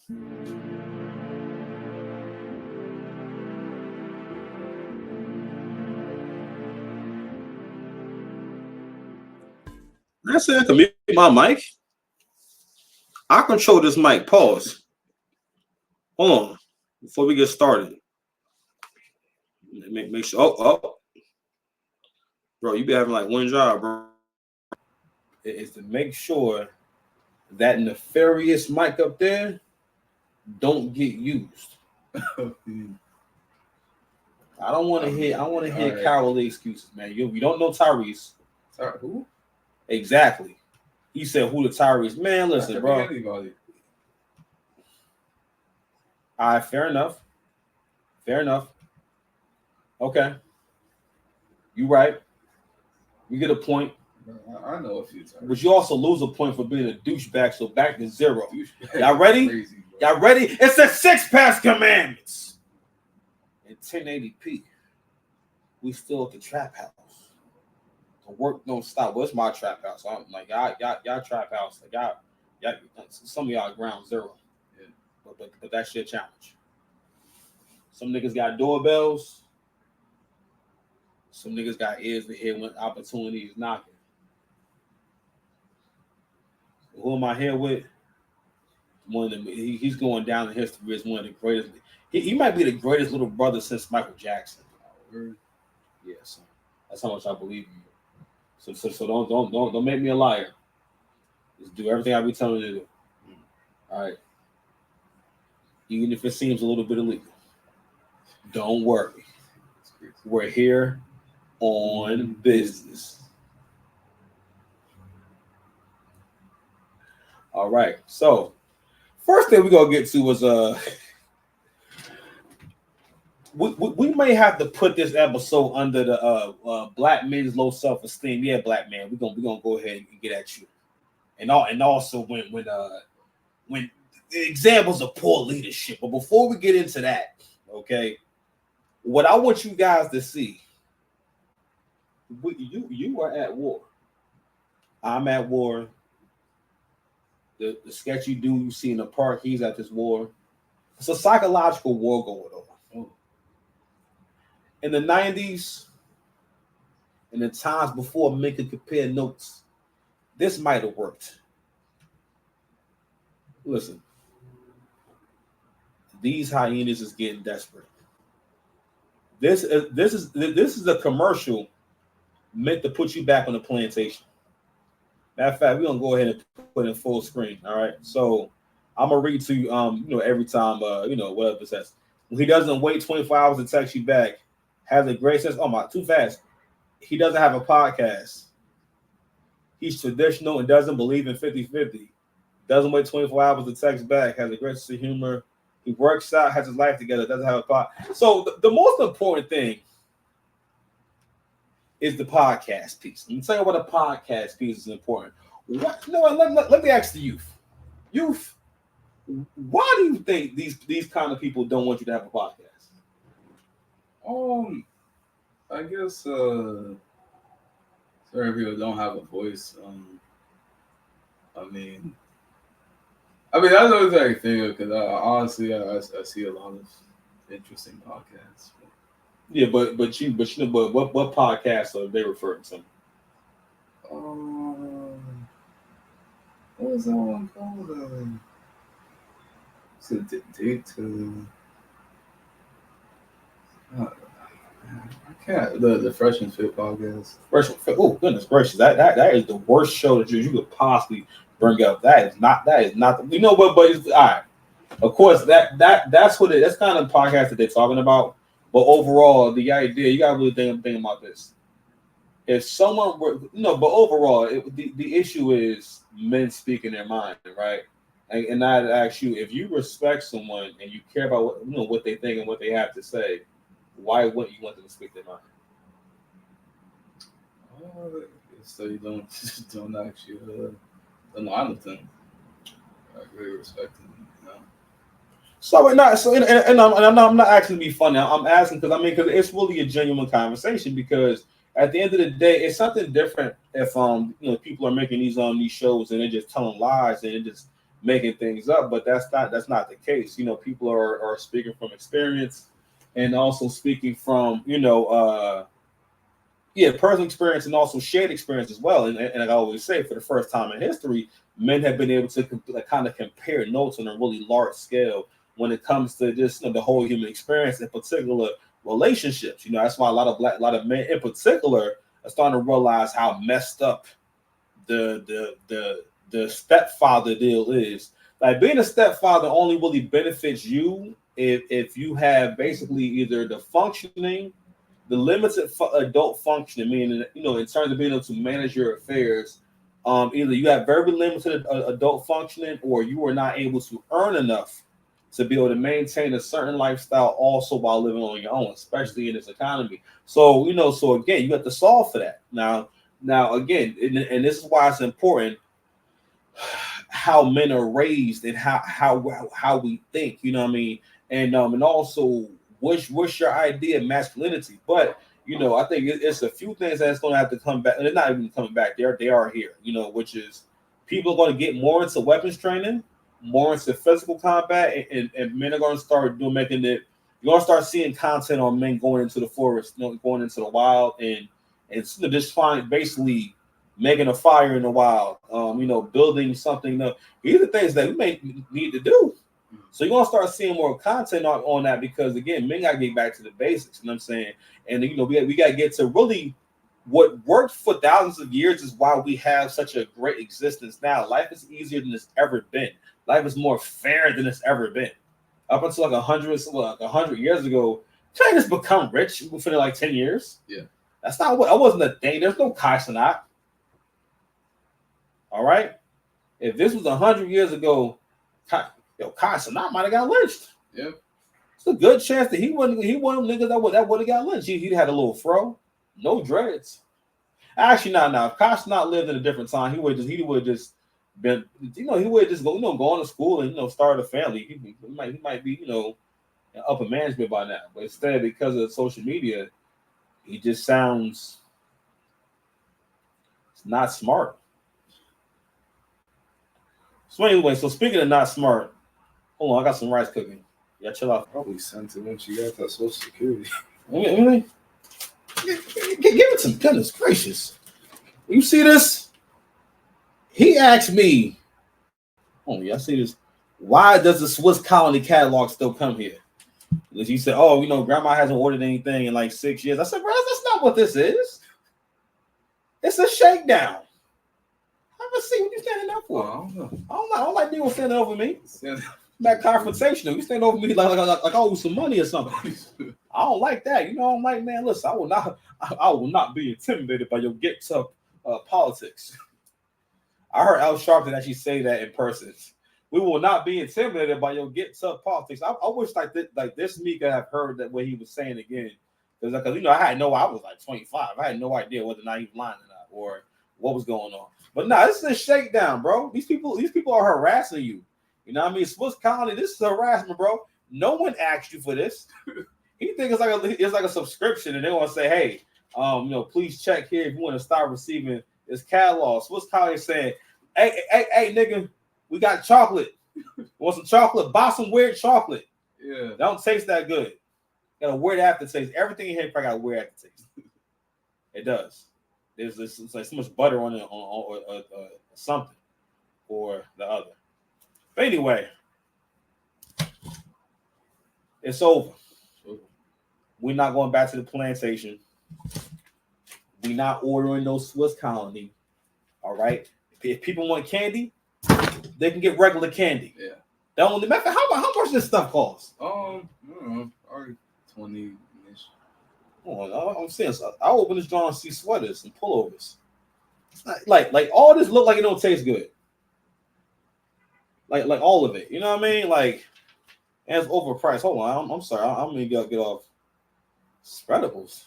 That's it. Can mute my mic. I control this mic. Pause. Hold on. Before we get started. Make sure. Oh. Bro, you be having like one job, bro. It is to make sure that nefarious mic up there don't get used. I don't want to hear. I want to hear cowardly excuses, man. You don't know Tyrese. Who? Exactly. He said, "Who the Tyrese?" Man, listen, bro. Anybody. All right, fair enough. Okay, you right. You get a point. I know a few times. But you also lose a point for being a douchebag, so back to zero. Y'all ready? Crazy, y'all ready? It's the 6 Past Commandments. In 1080p, we still at the trap house. The work don't stop. Well, it's my trap house. I'm like, y'all trap house. Like, y'all, some of y'all ground zero. Yeah. But that's your challenge. Some niggas got doorbells. Some niggas got ears to hear when opportunity is knocking. Who am I here with? One of them. He's going down in history as one of the greatest. He might be the greatest little brother since Michael Jackson. Yeah, so that's how much I believe in you. So don't make me a liar. Just do everything I be telling you to do. All right. Even if it seems a little bit illegal, don't worry. We're here on business. All right. So first thing we're gonna get to was we may have to put this episode under the black men's low self-esteem. Yeah, black man, we're gonna go ahead and get at you. And also when examples of poor leadership. But before we get into that, okay, what I want you guys to see, you are at war. I'm at war. The sketchy dude you see in the park, he's at this war. It's a psychological war going on. In the 90s, and the times before men could compare notes, this might have worked. Listen, these hyenas is getting desperate. This is a commercial meant to put you back on the plantation. Matter of fact, we're gonna go ahead and put it in full screen. All right. So I'm gonna read to you, every time, whatever it says. When he doesn't wait 24 hours to text you back, has a great sense. Oh my, too fast. He doesn't have a podcast. He's traditional and doesn't believe in 50-50. Doesn't wait 24 hours to text back, has a great sense of humor. He works out, has his life together, doesn't have a podcast. So the most important thing is the podcast piece. Let me tell you what a podcast piece is important. Let me ask the youth. Youth, why do you think these kind of people don't want you to have a podcast? I guess certain people don't have a voice. I mean that's always I think of because honestly I see a lot of interesting podcasts. Yeah, but what podcasts are they referring to? What was that one called? It's a date to. I can't. The Fresh and Fit podcast. Fresh and Fit. Oh goodness gracious! That is the worst show that you could possibly bring up. That is not. You know what? But it's all right. Of course, that's what that's kind of podcast that they're talking about. But overall, the idea you gotta really think about this. If someone were, but overall, the issue is men speaking their mind, right? And I'd ask you, if you respect someone and you care about what they think and what they have to say, why wouldn't you want them to speak their mind? So you don't actually don't know anything. I really respect them. So I'm not asking to be funny. I'm asking because it's really a genuine conversation. Because at the end of the day, it's something different if people are making these shows and they're just telling lies and making things up, but that's not the case. People are speaking from experience, and also speaking from personal experience and also shared experience as well. And I always say, for the first time in history, men have been able to kind of compare notes on a really large scale when it comes to just the whole human experience, in particular relationships. That's why a lot of men in particular are starting to realize how messed up the stepfather deal is. Like, being a stepfather only really benefits you if you have basically either the limited adult functioning, meaning in terms of being able to manage your affairs. Either you have very limited adult functioning, or you are not able to earn enough to be able to maintain a certain lifestyle also while living on your own, especially in this economy. So so again, you have to solve for that. Now again, and this is why it's important how men are raised and how we think. You know what I mean? And also what's your idea of masculinity? But I think it's a few things that's going to have to come back, and they're not even coming back. They are here. Which is, people are going to get more into weapons training, more into physical combat, and men are going to start making it. You're going to start seeing content on men going into the forest, going into the wild, and just trying, basically making a fire in the wild. Building something. These are things that we may need to do. So you're gonna start seeing more content on that, because again, men gotta get back to the basics. You know what I'm saying? And we gotta get to really what worked for thousands of years is why we have such a great existence now. Life is easier than it's ever been. Life is more fair than it's ever been. Up until like 100 years ago, China just become rich within like 10 years. Yeah, that wasn't a thing. There's no Kai Cenat. All right, if this was 100 years ago, Kai Cenat might have got lynched. Yeah, it's a good chance that he wasn't niggas that would have got lynched. He'd had a little fro, no dreads. Actually, now if Kai Cenat lived in a different time, he would just been, he would just go on to school and start a family. He might be upper management by now. But instead, because of social media, he just sounds not smart. So anyway, speaking of not smart, hold on, I got some rice cooking. Yeah, chill out. Probably sent it when she got that Social Security. Really? Give it some goodness gracious. You see this? He asked me, oh yeah, I see this. Why does the Swiss Colony catalog still come here? Because he said, oh, grandma hasn't ordered anything in like 6 years. I said, bro, that's not what this is. It's a shakedown. Let's see what you standing up for. I don't know. I don't like people standing over me. That confrontational. You stand over me like I owe you some money or something. I don't like that. I'm like, man, listen, I will not be intimidated by your get up politics. I heard Al Sharpton actually say that in person. We will not be intimidated by your get up politics. I wish this me could have heard that what he was saying again, because I was like 25. I had no idea whether or not he was lying or not, or what was going on. But no, this is a shakedown, bro. These people are harassing you. You know what I mean? Swiss Colony, this is harassment, bro. No one asked you for this. He thinks it's like a subscription, and they want to say, hey, please check here if you want to start receiving this catalog. Swiss Colony is saying, hey, nigga, we got chocolate. Want some chocolate? Buy some weird chocolate. Yeah. Don't taste that good. Got a weird aftertaste. Everything in here probably got a weird aftertaste. It does. There's it's like so much butter on it, or something, or the other. But anyway, it's over. We're not going back to the plantation. We're not ordering no Swiss Colony. All right. If people want candy, they can get regular candy. Yeah. The only method. How much this stuff costs? I don't know, probably 20-ish. I'm saying, I'll open this jar and see sweaters and pullovers. Like all this look like it don't taste good. Like all of it. You know what I mean? Like, and it's overpriced. Hold on, I'm sorry. I'm gonna get off spreadables.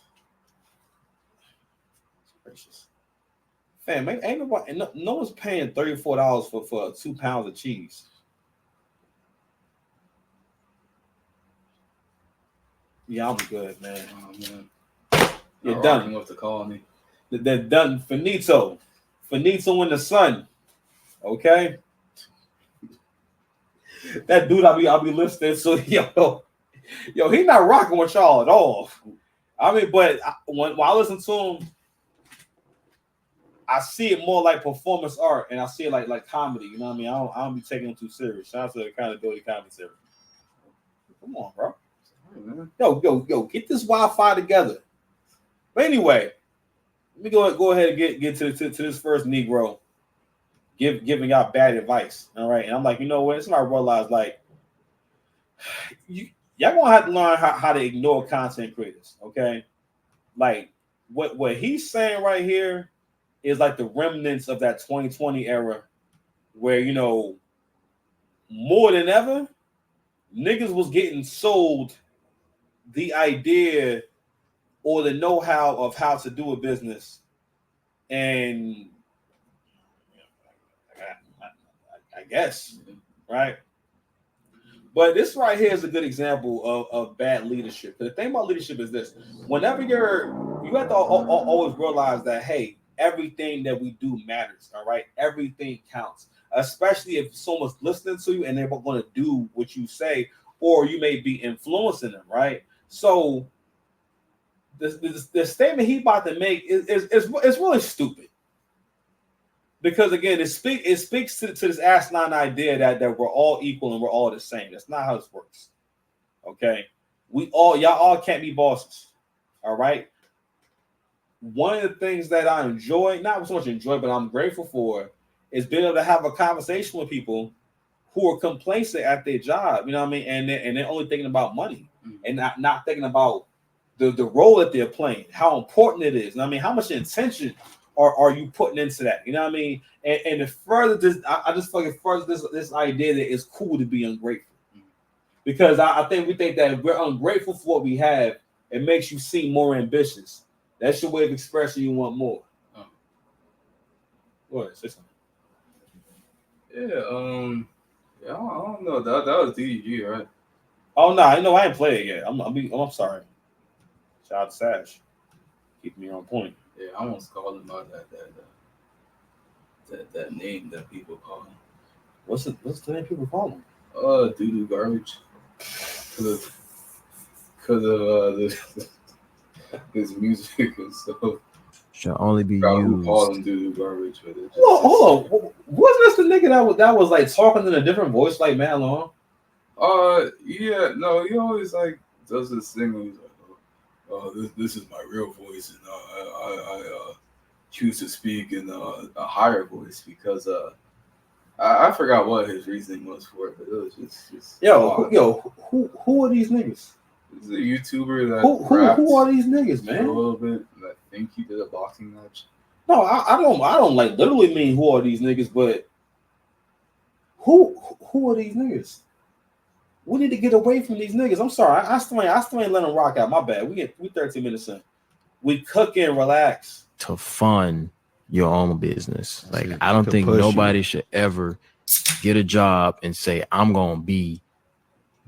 Gracious. Fam, ain't nobody, no one's paying $34 for 2 pounds of cheese. Yeah, I'm good, man. Oh, man. You're done. With the colony. They're done. Finito in the sun. Okay? That dude I'll be listening. So yo, he not rocking with y'all at all. I mean, but when I listen to him, I see it more like performance art, and I see it like comedy. You know what I mean? I don't be taking him too serious. Shout out to the kind of dirty comedy series. Come on, bro. Yo, get this Wi-Fi together. But anyway, let me go ahead and get to this first Negro giving y'all bad advice. All right, and I'm like, you know what? It's not realize like y'all gonna have to learn how to ignore content creators. Okay, like what he's saying right here is like the remnants of that 2020 era, where more than ever, niggas was getting sold the idea or the know-how of how to do a business, and I guess, right? But this right here is a good example of bad leadership. The thing about leadership is this: whenever you have to always realize that, hey, everything that we do matters. All right, everything counts, especially if someone's listening to you and they're going to do what you say, or you may be influencing them, right? So the statement he about to make is really stupid. Because again, it speaks to this asinine idea that we're all equal and we're all the same. That's not how this works. Okay, y'all all can't be bosses. All right. One of the things that I enjoy, not so much enjoy, but I'm grateful for, is being able to have a conversation with people who are complacent at their job. You know what I mean? And they're only thinking about money and not thinking about the role that they're playing, how important it is. And I mean, how much intention are you putting into that? You know what I mean? And to further this, I just fucking further this idea that it's cool to be ungrateful. Because I think we think that if we're ungrateful for what we have, it makes you seem more ambitious. That's your way of expressing you want more. What? Say something. Yeah, I don't know. That was DDG, right? Oh no, I ain't played it yet. I'm sorry. Shout out to Sash. Keeping me on point. Yeah, I almost called him out that name that people call him. What's the name people call him? Doo-doo garbage. Because of his music and stuff. Should only be used. Call him doo-doo garbage. But hold on. Wasn't this the nigga that was like talking in a different voice like Matt Long? Yeah, no, he always like does this thing where he's like, this is my real voice, and I choose to speak in a higher voice because I forgot what his reasoning was for it, but it was just who are these niggas? This is a YouTuber that who are these niggas, man? A little bit. I think he did a boxing match. No, I don't like literally mean who are these niggas, but who are these niggas? We need to get away from these niggas. I'm sorry, I still ain't let them rock out. My bad. We 13 minutes in. We cook and relax. To fund your own business. Like I don't think nobody should ever get a job and say I'm gonna be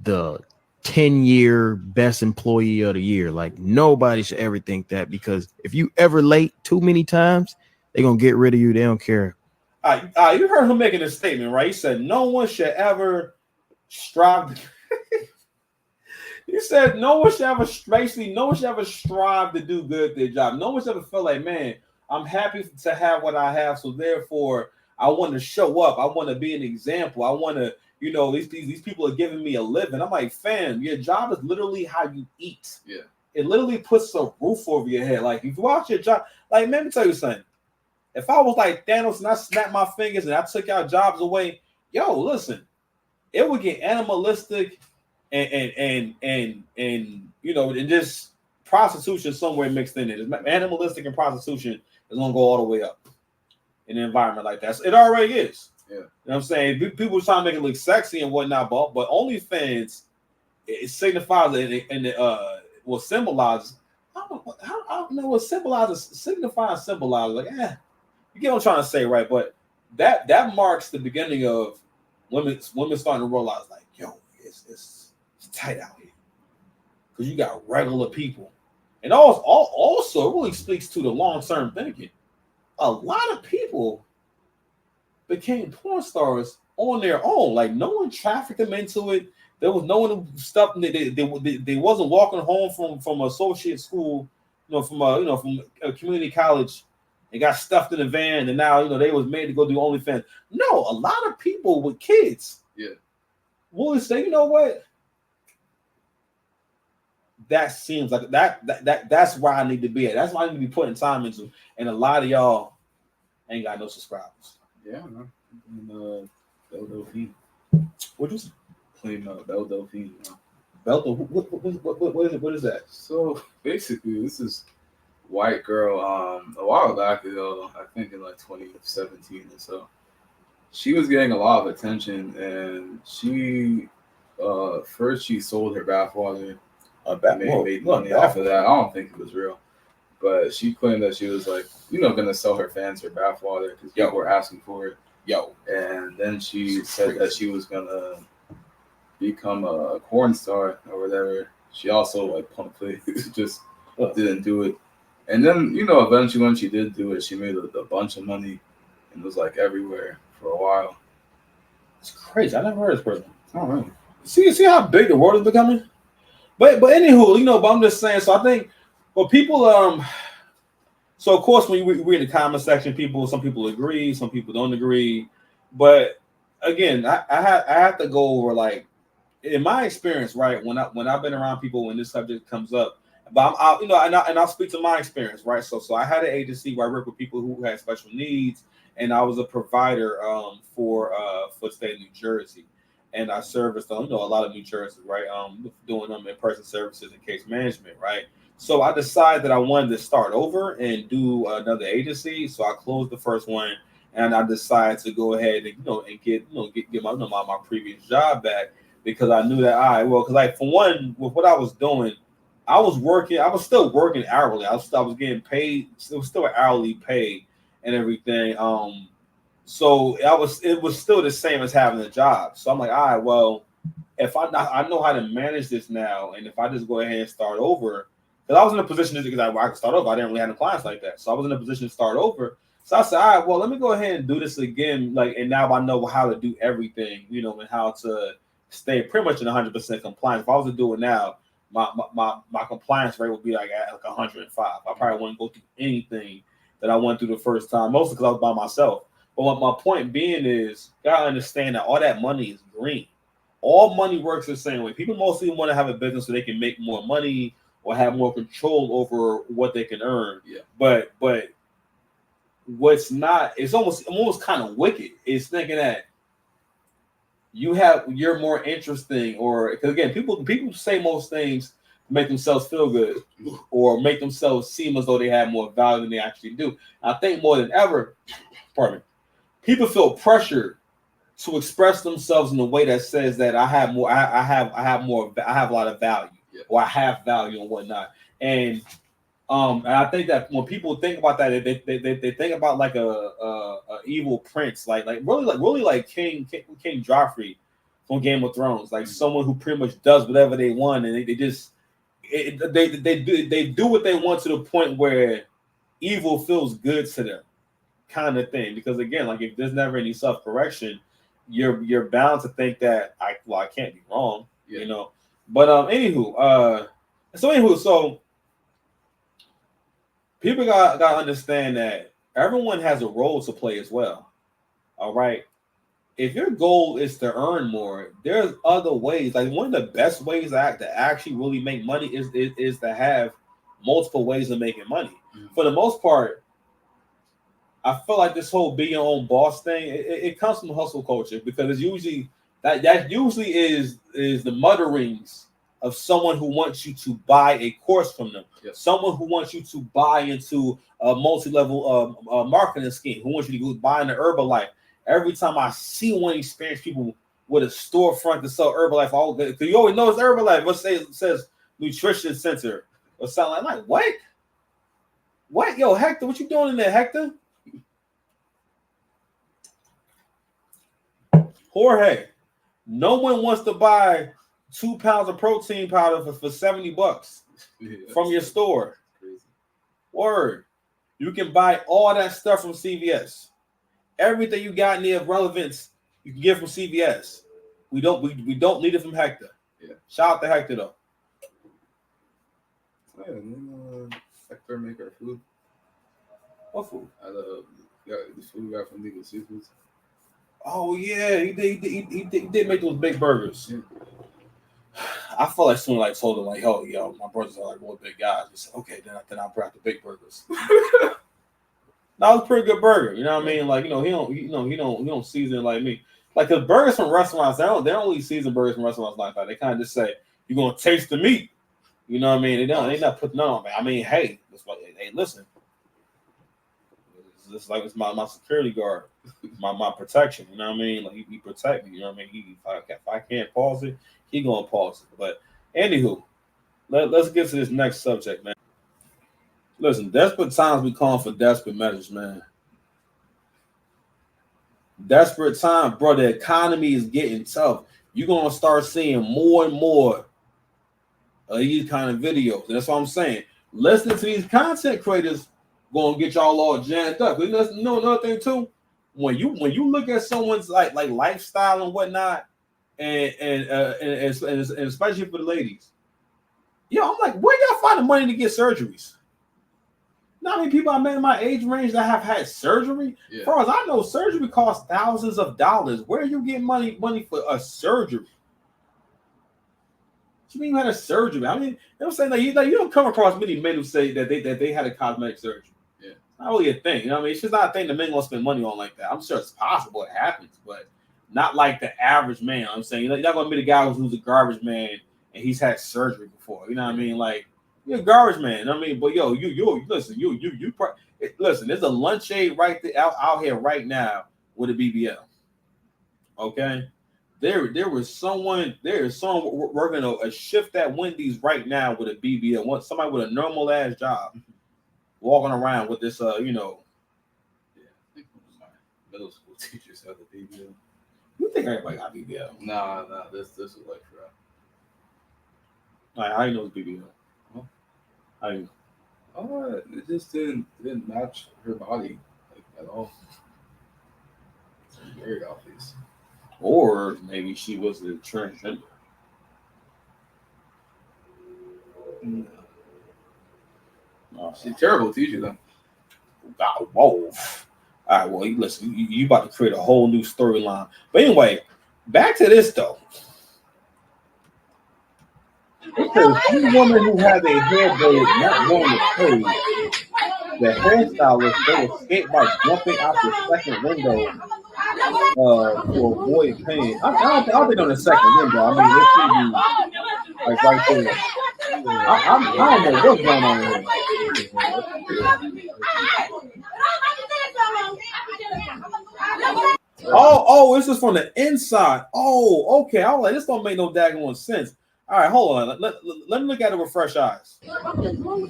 the 10-year best employee of the year. Like nobody should ever think that, because if you ever late too many times, they're gonna get rid of you. They don't care. You heard him making a statement, right? He said no one should ever strive. He said no one should ever strive to do good at their job. No one should ever feel like, man, I'm happy to have what I have, so therefore I want to show up. I want to be an example. I want to, these people are giving me a living. I'm like, fam, your job is literally how you eat. Yeah. It literally puts a roof over your head. Like if you watch your job, like let me tell you something. If I was like Thanos and I snapped my fingers and I took our jobs away, listen, it would get animalistic and just prostitution somewhere mixed in it. Animalistic and prostitution is gonna go all the way up in an environment like that. So it already is. Yeah. You know what I'm saying? People trying to make it look sexy and whatnot, but OnlyFans, it signifies and what symbolizes. I don't know what symbolizes. Like, you get what I'm trying to say, right? But that marks the beginning of women starting to realize, like, yo, it's tight out here because you got regular people, and also it really speaks to the long-term thinking. A lot of people became porn stars on their own. Like no one trafficked them into it. There was no one who stuffed them. They wasn't walking home from associate school, from a community college, and got stuffed in a van, and now they was made to go do OnlyFans. No, a lot of people with kids, will say, you know what? That seems like that's where I need to be at. That's why I need to be putting time into. And a lot of y'all ain't got no subscribers. Yeah, man. Delphine. What you say? Plain Delphine. Belto? What is it? What is that? So basically, this is white girl. A while back ago, I think in like 2017 or so, she was getting a lot of attention, and she first she sold her bathwater. Made money off of that. I don't think it was real, but she claimed that she was like, gonna sell her fans her bathwater because people were asking for it. And then she said that she was gonna become a porn star or whatever. She also like pumped it, just didn't do it. And then eventually when she did do it, she made a bunch of money and was like everywhere for a while. It's crazy. I never heard of this person. Oh, really? See how big the world is becoming. But anywho, but I'm just saying. So I think, people, so of course when you read the comment section, some people agree, some people don't agree. But again, I have to go over, like, in my experience, right? When I've been around people when this subject comes up, but I'll speak to my experience, right? So I had an agency where I worked with people who had special needs, and I was a provider for the state of New Jersey. And I serviced a lot of New Jersey, right? Doing in-person services and case management, right? So I decided that I wanted to start over and do another agency. So I closed the first one, and I decided to go ahead and get my previous job back, because I knew that because like, for one, with what I was doing, I was still working hourly. I was getting paid. It was still hourly pay and everything. So it was still the same as having a job. So I'm like, all right, well, if I know how to manage this now, and if I just go ahead and start over, because I was in a position because I could start over. I didn't really have any clients like that, so I was in a position to start over. So I said, all right, well, let me go ahead and do this again, like, and now I know how to do everything, and how to stay pretty much in 100% compliance. If I was to do it now, my compliance rate would be like at like 105. I probably wouldn't go through anything that I went through the first time, mostly because I was by myself. But what my point being is, you gotta understand that all that money is green. All money works the same way. People mostly want to have a business so they can make more money or have more control over what they can earn. Yeah. But what's not, it's almost kind of wicked, is thinking that you're more interesting, or because again, people say most things to make themselves feel good or make themselves seem as though they have more value than they actually do. I think more than ever, people feel pressured to express themselves in a way that says that I have more, I have a lot of value, or I have value and whatnot. And I think that when people think about that, they think about like a evil prince, like really like King Joffrey from Game of Thrones, like someone who pretty much does whatever they want, and they do what they want to the point where evil feels good to them, kind of thing. Because again, like, if there's never any self-correction, you're bound to think that I can't be wrong, But so people got to understand that everyone has a role to play as well. All right. If your goal is to earn more, there's other ways. Like, one of the best ways to actually really make money is to have multiple ways of making money. Mm-hmm. For the most part, I feel like this whole be your own boss thing, it comes from hustle culture, because it's usually that usually is the mutterings of someone who wants you to buy a course from them, someone who wants you to buy into a multi-level marketing scheme, who wants you to go buy into Herbalife. Every time I see one experienced people with a storefront to sell Herbalife, because you always know it's Herbalife. Let's say it says Nutrition Center or something like what? What? Yo, Hector, what you doing in there, Hector? Jorge, no one wants to buy 2 pounds of protein powder for $70 from your store. Crazy. Word. You can buy all that stuff from CVS. Everything you got in there of relevance You can get it from CVS. We don't need it from Hector. Yeah. Shout out to Hector though. Yeah, Hector make our food. What food? The food we got from Legal Seafoods. Oh yeah, he did make those big burgers. Yeah. I felt like someone like told him like, "Oh, yo, my brothers are like real big guys." He said, "Okay, then I'll bring out the big burgers." That was a pretty good burger. You know what I mean? Like, he don't season it like me. Like, the burgers from restaurants, they don't only season burgers from restaurants like that. They kind of just say, "You're gonna taste the meat." You know what I mean? They not putting none on me. I mean, hey, listen. It's like it's my security guard, my protection. You know what I mean? Like, he protect me. You know what I mean? If I can't pause it, he gonna pause it. But anywho, let's get to this next subject, man. Listen, desperate times be calling for desperate measures, man. Desperate time, bro. The economy is getting tough. You're gonna start seeing more and more of these kind of videos. That's what I'm saying. Listening to these content creators gonna get y'all all jammed up. You know another thing too. When you look at someone's like lifestyle and whatnot, and especially for the ladies, I'm like, where y'all find the money to get surgeries? Not many people I met in my age range that have had surgery. Yeah. As far as I know, surgery costs thousands of dollars. Where are you getting money for a surgery? What you mean you had a surgery? I mean, you know what I'm saying? Like, you don't come across many men who say that they had a cosmetic surgery. Yeah. It's not really a thing. You know what I mean? It's just not a thing that men gonna spend money on like that. I'm sure it's possible it happens, but not like the average man. You know what I'm saying, you're not gonna meet a guy who's a garbage man and he's had surgery before. You know what I mean? Like, you're a garbage man. I mean, but yo, you listen, listen. There's a lunch aid right there out here right now with a BBL. Okay, there is someone working a shift at Wendy's right now with a BBL. Somebody with a normal ass job walking around with this, Yeah, I think middle school teachers have the BBL. You think everybody got BBL? Nah. This is like for. Like, how you know it's BBL? It just didn't match her body like at all. It's very obvious. Or maybe she was a transgender. No. She's a terrible teacher though. God, whoa. All right, well, listen, you about to create a whole new storyline. But anyway, back to this though. It's a few women who have their hair braided not wanting to pay. The hairstylist, they escaped by jumping out the second window to avoid pain. I don't think on the second window. I mean, it should be like right there. I don't know what's going on here. Oh, this is from the inside. Oh, okay. I was like, this don't make no daggone sense. All right, hold on. Let me look at it with fresh eyes. Look at where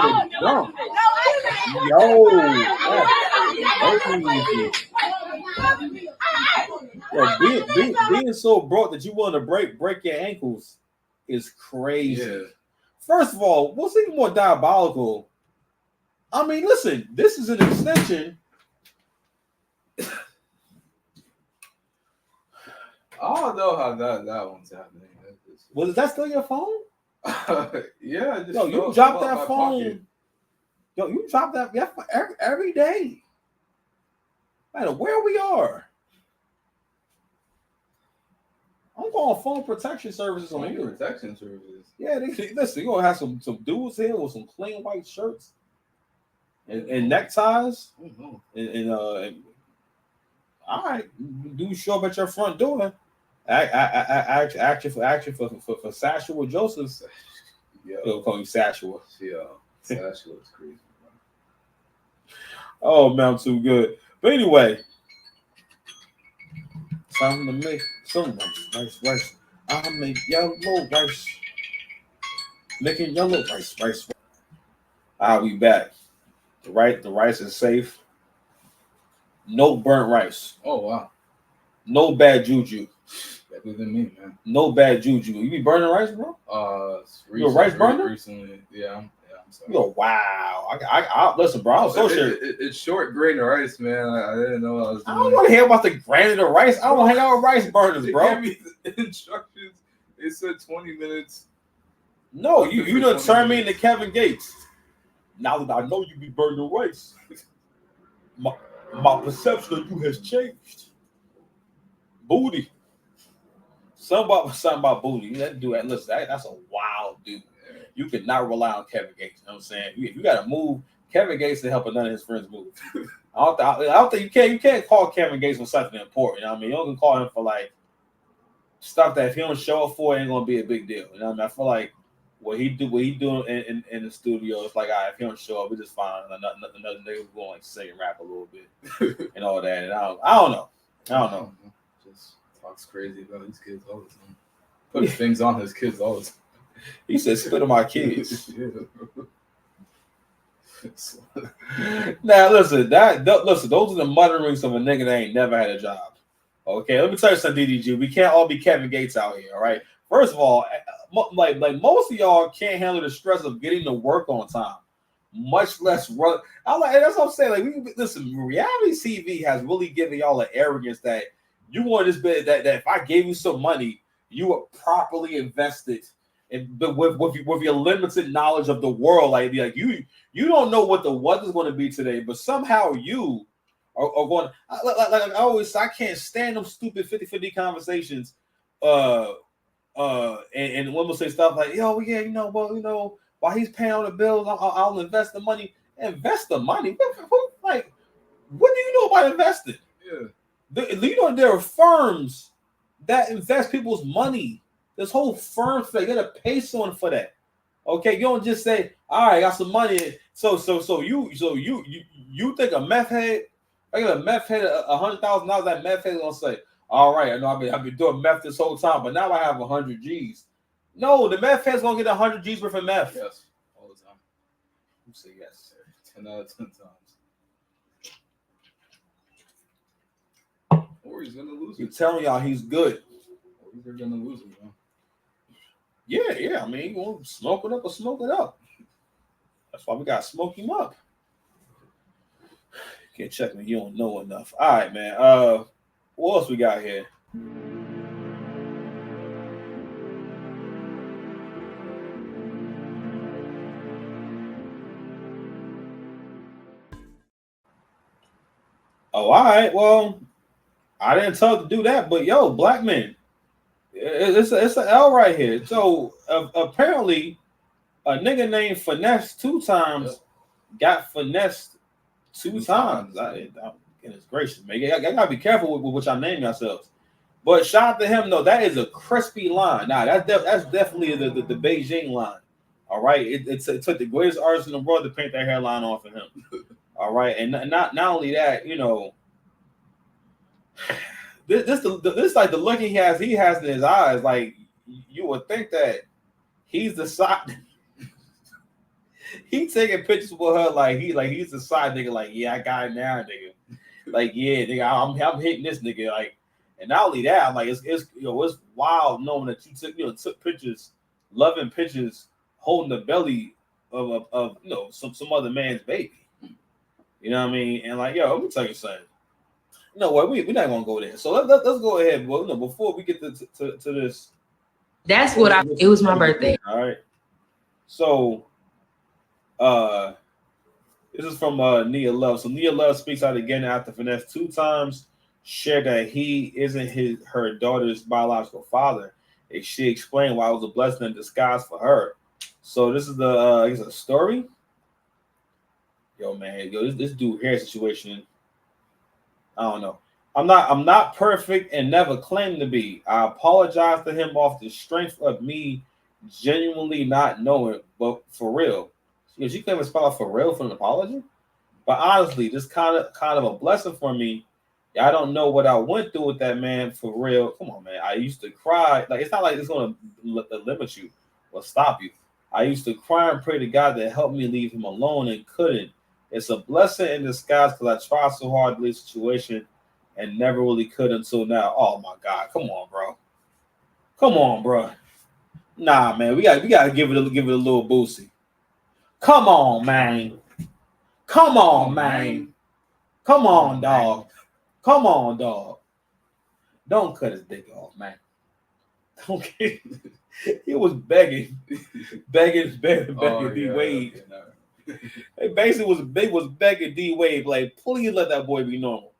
they jump. Yo, being so broke that you want to break your ankles is crazy. Yeah. First of all, what's even more diabolical? I mean, listen, this is an extension. I don't know how that one's happening. Was that still your phone? Yeah. Yo, you dropped that phone. Pocket. Yo, you drop that every day. No matter where we are. I'm going phone protection services on you. Protection services. Yeah, listen, you're gonna have some dudes here with some clean white shirts and neckties. And all right, do show up at your front door. Action for Sashua Joseph. Yeah, they'll call you Sashua. Yeah, Sashua is crazy. Oh man, I'm too good. But anyway, time to make some rice. I make yellow rice. Making yellow rice. I'll be back. The rice is safe. No burnt rice. Oh wow. No bad juju. Better than me, man. No bad juju. You be burning rice, bro? You a rice burner? Recently, yeah. Yo, wow. I listen, bro. I'm so sure. It's short grain of rice, man. I didn't know what I was doing. I don't want to hear about the grain of the rice. I don't hang out with rice burners, bro. They gave me the instructions. They said 20 minutes. No, you done turn me into Kevin Gates. Now that I know you be burning rice, my perception of you has changed. Booty. Something about booty. That dude, listen, that's a wild dude. You cannot rely on Kevin Gates. You know what I'm saying? If you got to move, Kevin Gates to help none of his friends move. I don't think you can't call Kevin Gates for something important. You know what I mean? You don't call him for like stuff that if he don't show up for, it ain't gonna be a big deal. You know what I mean? I feel like what he doing in the studio, it's like, all right, if he don't show up, we just find another nigga who's going like sing and rap a little bit and all that. And I don't know. Just talks crazy about his kids all the time. Puts things on his kids all the time. He said, "Spit on my kids." Now listen, those are the mutterings of a nigga that ain't never had a job. Okay, let me tell you something, DDG. We can't all be Kevin Gates out here. All right. First of all, like most of y'all can't handle the stress of getting to work on time, much less run. That's what I'm saying. Like, listen, reality TV has really given y'all an arrogance that you want this bit that if I gave you some money, you would properly invest it. But with your limited knowledge of the world, like you don't know what the weather's going to be today, but somehow you are going. Like I always say, I can't stand them stupid 50-50 conversations. And women will say stuff like, "Yo, yeah, while he's paying all the bills, I'll invest the money." Invest the money? Like, what do you know about investing? Yeah, there are firms that invest people's money. This whole firm thing, you gotta pay someone for that. Okay, you don't just say, "All right, I got some money." So you think a meth head? I got a meth head $100,000. That meth head gonna say, "All right, I know I've been doing meth this whole time, but now I have 100 G's." No, the meth head's gonna get 100 G's worth of meth. Yes, all the time. You say yes. 10 out of 10 times. Or he's gonna lose it. You're telling y'all he's good. Or they're gonna lose it, man. Yeah. I mean, you want to smoke it up or smoke it up. That's why we gotta smoke him up. Can't check me. You don't know enough. All right, man. What else we got here? Oh, all right. Well, I didn't tell to do that, but yo, black men, it's an L right here. So apparently, a nigga named Finesse 2 times got finessed 2 times. Goodness gracious, man. I gotta be careful with what y'all name yourselves. But shout out to him, though. That is a crispy line. Nah, that's definitely the Beijing line. All right, it took the greatest artist in the world to paint that hairline off of him. All right, and not only that, this like the look he has in his eyes. Like, you would think that he's the side. He taking pictures with her like he's the side nigga. Like, yeah, I got it now, nigga. Like, yeah, nigga, I'm hitting this nigga. Like, and not only that, I'm like, it's wild knowing that you took pictures, loving pictures, holding the belly of some other man's baby. You know what I mean? And like, yo, let me tell you something. You know what? We're not gonna go there. So let's go ahead. Well, before we get to this. That's what it was my birthday. All right. So, this is from Nia Love. So Nia Love speaks out again after Finesse 2 times shared that he isn't her daughter's biological father. She explained why it was a blessing in disguise for her. So this is a story. Yo, man, this dude hair situation. I don't know. I'm not perfect and never claimed to be. I apologize to him off the strength of me genuinely not knowing, but for real. She can't even spell out for real for an apology. But honestly, this kind of a blessing for me. I don't know what I went through with that man for real. Come on, man. I used to cry. Like, it's not like it's going to limit you or stop you. I used to cry and pray to God to help me leave him alone and couldn't. It's a blessing in disguise because I tried so hard to leave the situation and never really could until now. Oh my God. Come on, bro. Come on, bro. Nah, man. We gotta give it a little boosty. Come on, man. Come on, man. Come on, dog. Come on, dog. Don't cut his dick off, man. Don't get. He was begging D Wade. They basically was begging D Wade, like, please let that boy be normal.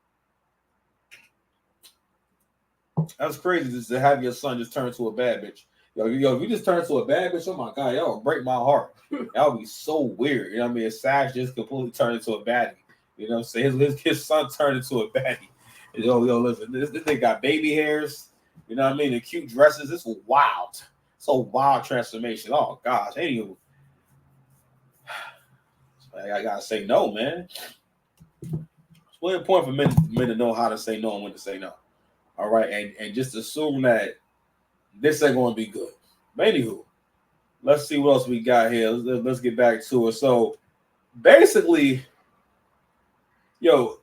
That's crazy just to have your son just turn to a bad bitch. Yo, if you just turn to a bad bitch, oh my god, y'all would break my heart. That would be so weird. You know what I mean? Sash just completely turned into a baddie. You know what I'm saying? His son turned into a baddie. Yo, listen, this thing got baby hairs. You know what I mean? And cute dresses. This was wild. It's a wild transformation. Oh gosh. Anywho, I gotta say no, man. It's really important for men to know how to say no and when to say no. All right, and just assume that this ain't going to be good. But anywho, let's see what else we got here. Let's get back to it. So basically, yo,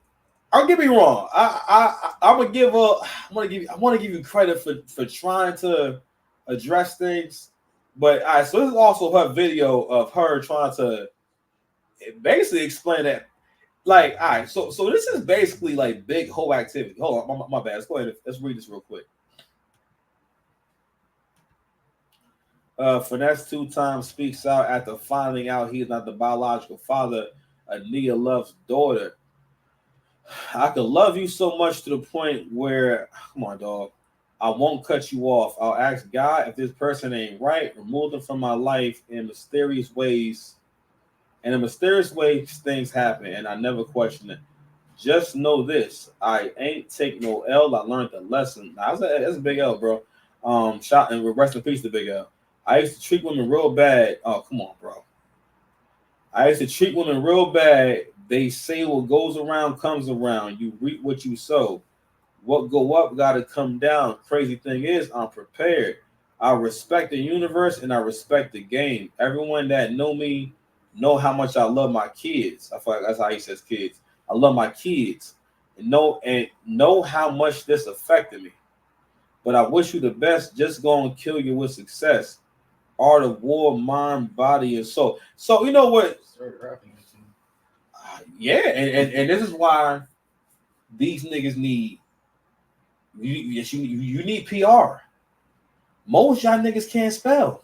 don't get me wrong. I want to give you credit for trying to address things. But all right, so this is also her video of her trying to basically explain that. Like, all right, so this is basically like big whole activity. Hold on, my bad. Let's go ahead. Let's read this real quick. Finesse 2 times speaks out after finding out he is not the biological father of Nia Love's daughter. I could love you so much to the point where, come on, dog, I won't cut you off. I'll ask God if this person ain't right, remove them from my life in mysterious ways. And in mysterious ways, things happen, and I never question it. Just know this: I ain't take no L. I learned the lesson. Now, that's a big L, bro. Shot and rest in peace to Big L. I used to treat women real bad. Oh, come on, bro. I used to treat women real bad. They say what goes around comes around. You reap what you sow. What go up got to come down. Crazy thing is, I'm prepared. I respect the universe and I respect the game. Everyone that know me know how much I love my kids. I feel like that's how he says kids. I love my kids and know how much this affected me. But I wish you the best. Just gonna kill you with success. Art of war, mind, body, and soul. So you know what? Yeah, and this is why these niggas need you need PR. Most y'all niggas can't spell.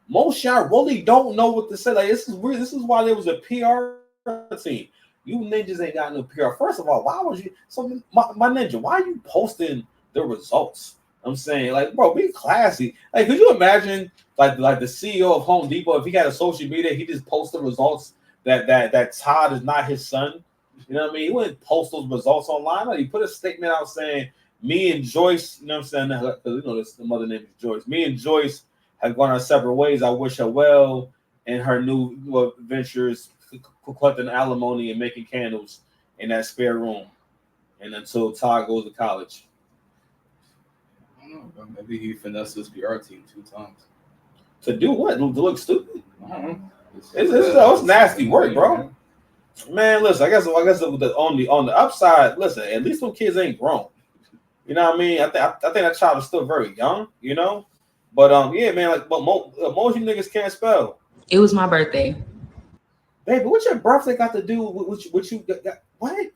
Most y'all really don't know what to say. Like, this is weird. This is why there was a PR team. You ninjas ain't got no PR. First of all, why would you? So my ninja, why are you posting the results? I'm saying, like, bro, be classy. Like, could you imagine, like the CEO of Home Depot, if he had a social media, he just post the results that Todd is not his son. You know what I mean? He wouldn't post those results online. Like, he put a statement out saying, me and Joyce, you know what I'm saying? Because you know the mother name is Joyce. Me and Joyce have gone our separate ways. I wish her well in her new ventures, collecting alimony and making candles in that spare room, and until Todd goes to college. I don't know. Maybe he finessed his PR team 2 times. To do what? To look stupid? I don't know. It's nasty work, bro. Man, listen. I guess on the upside, listen. At least them kids ain't grown. You know what I mean? I think that child is still very young. You know. But yeah, man, like, but most of you niggas can't spell. It was my birthday. Baby, what your birthday got to do with what you got? What?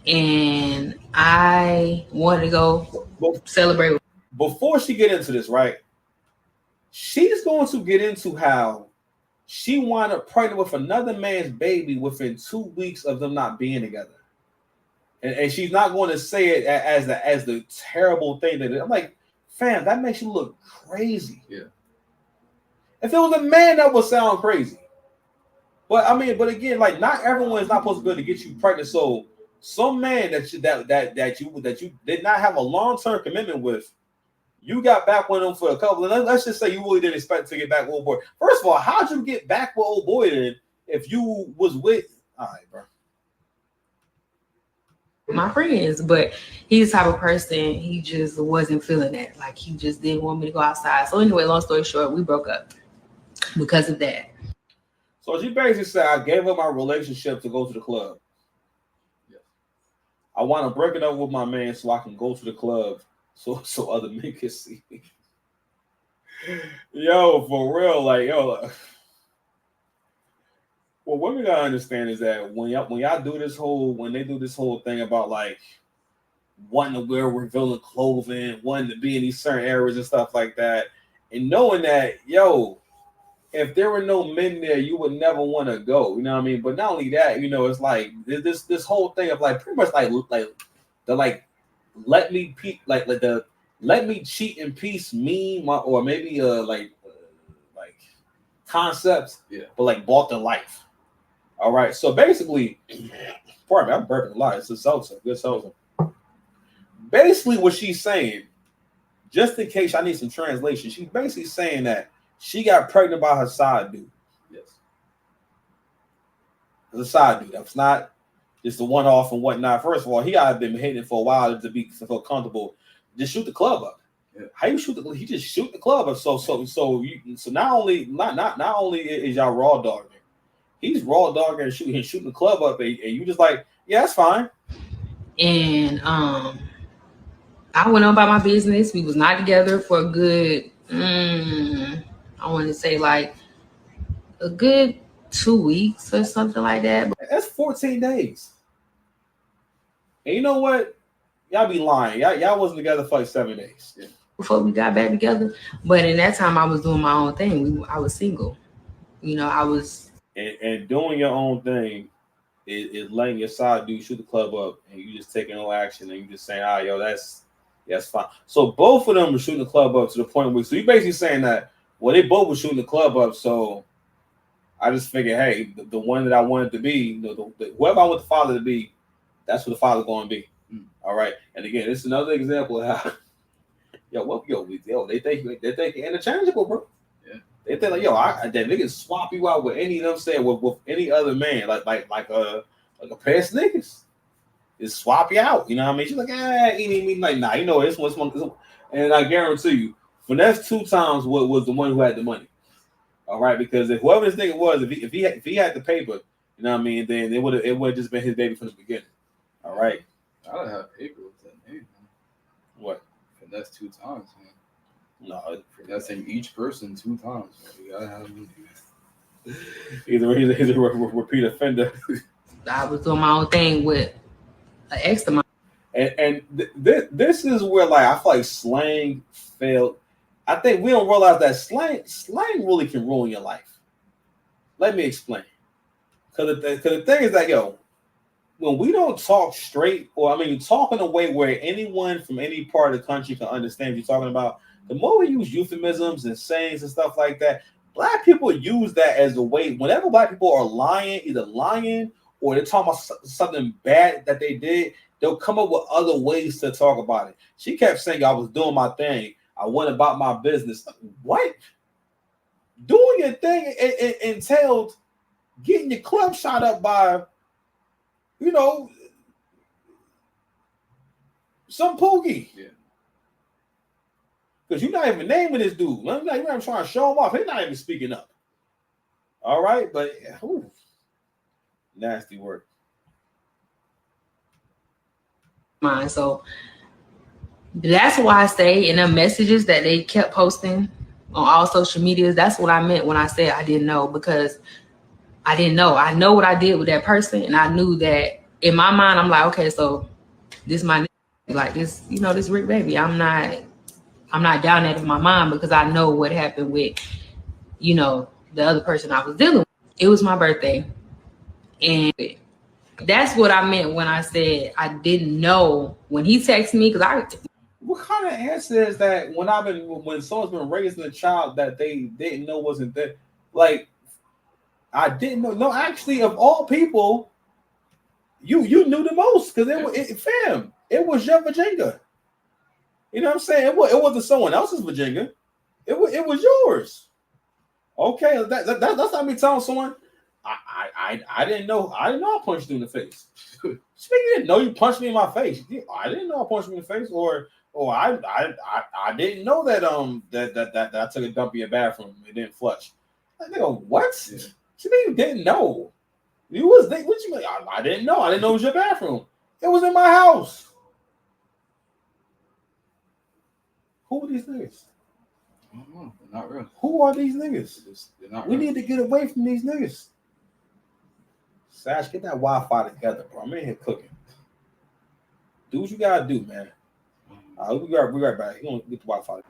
And I wanted to go celebrate. Before she get into this, right? She's going to get into how she wound up pregnant with another man's baby within 2 weeks of them not being together. And she's not going to say it as the terrible thing that I'm like, fam, that makes you look crazy. Yeah. If it was a man, that would sound crazy. But I mean, but again, like, not everyone is not supposed to be able to get you pregnant. So some man that you did not have a long-term commitment with, you got back with him for a couple. Let's just say you really didn't expect to get back with old boy. First of all, how'd you get back with old boy then if you was with? All right, bro. My friends, but he's the type of person, he just wasn't feeling that. Like, he just didn't want me to go outside. So anyway, long story short, we broke up because of that. So she basically said, I gave up my relationship to go to the club. Yeah. I want to break it up with my man so I can go to the club so other men can see me. Yo, for real, like, yo. Well, what we gotta understand is that when y'all do this when they do this whole thing about like wanting to wear revealing clothing, wanting to be in these certain areas and stuff like that, and knowing that, if there were no men there, you would never want to go. You know what I mean? But not only that, it's like this whole thing of like pretty much like the like let me let me cheat in peace meme or maybe like concepts, but like bought the life. All right, so basically, pardon me, I'm burping a lot. It's a salsa, good salsa. Basically, what she's saying, just in case I need some translation, she's basically saying that she got pregnant by her side dude. Yes. The side dude. That's not just the one off and whatnot. First of all, he gotta been hitting for a while to feel comfortable. Just shoot the club up. Yeah. How you shoot he just shoot the club up. So not only is y'all raw dogging, he's raw dogging and shooting the club up, and you just like, yeah, that's fine. And I went on about my business. We was not together for a good, I want to say like a good 2 weeks or something like that. That's 14 days. And you know what? Y'all be lying. Y'all wasn't together for like 7 days. Yeah. Before we got back together. But in that time, I was doing my own thing. I was single. I was. And doing your own thing is letting your side dude shoot the club up, and you just taking no action, and you just saying, that's fine. So both of them were shooting the club up to the point where, so you basically saying that, well, they both were shooting the club up, so I just figured, hey, the one that I wanted to be, whoever I want the father to be, that's what the father's going to be. All right. And again, it's another example of how, they think you're interchangeable, bro. Yeah. They think like, they can swap you out with any, with any other man, like a pair of sneakers. Just swap you out. You know what I mean? She's like, like, nah, this one. And I guarantee you, Finesse 2 times was the one who had the money. All right, because if whoever this nigga was, if he had the paper, you know what I mean, then it would just been his baby from the beginning. All right. I don't have paper with that name. What? Finesse 2 times, man. No, finessing each person 2 times. Man. You gotta have money. He's a repeat offender. I was doing my own thing with an ex of mine. And this is where like I feel like slang failed. I think we don't realize that slang really can ruin your life. Let me explain. Because the thing is that, when we don't talk straight, or talk in a way where anyone from any part of the country can understand what you're talking about, the more we use euphemisms and sayings and stuff like that, Black people use that as a way, whenever Black people are either lying or they're talking about something bad that they did, they'll come up with other ways to talk about it. She kept saying, I was doing my thing. I went about my business. What? Doing your thing entailed getting your club shot up by, some poogie. Yeah. Because you're not even naming this dude. You're not even trying to show him off. He's not even speaking up. All right, but nasty work. Mine. So that's why I say in the messages that they kept posting on all social medias, that's what I meant when I said I didn't know, because I didn't know. I know what I did with that person, and I knew that in my mind, I'm like, okay, so this my like this, this Rick baby. I'm not down that in my mind, because I know what happened with, the other person I was dealing with. It was my birthday, and that's what I meant when I said I didn't know when he texted me, because What kind of answer is that when someone's been raising a child that they didn't know wasn't there? Like, I didn't know. No, actually, of all people, you knew the most, because it was your Virginia. You know what I'm saying? It wasn't someone else's Virginia. It was yours. Okay, that's not me telling someone. I didn't know. I didn't know I punched you in the face. You didn't know you punched me in my face. I didn't know I punched you in the face, or I didn't know that that I took a dump in your bathroom. It didn't flush. Like, nigga, what? Yeah. You mean you didn't know? What you mean? I didn't know. I didn't know it was your bathroom. It was in my house. Who are these niggas? I don't know. They're not real. Who are these niggas? They're not we real. need to get away from these niggas. Sash, get that Wi-Fi together, bro. I'm in here cooking. Do what you gotta do, man. We right back. You don't get the Wi-Fi.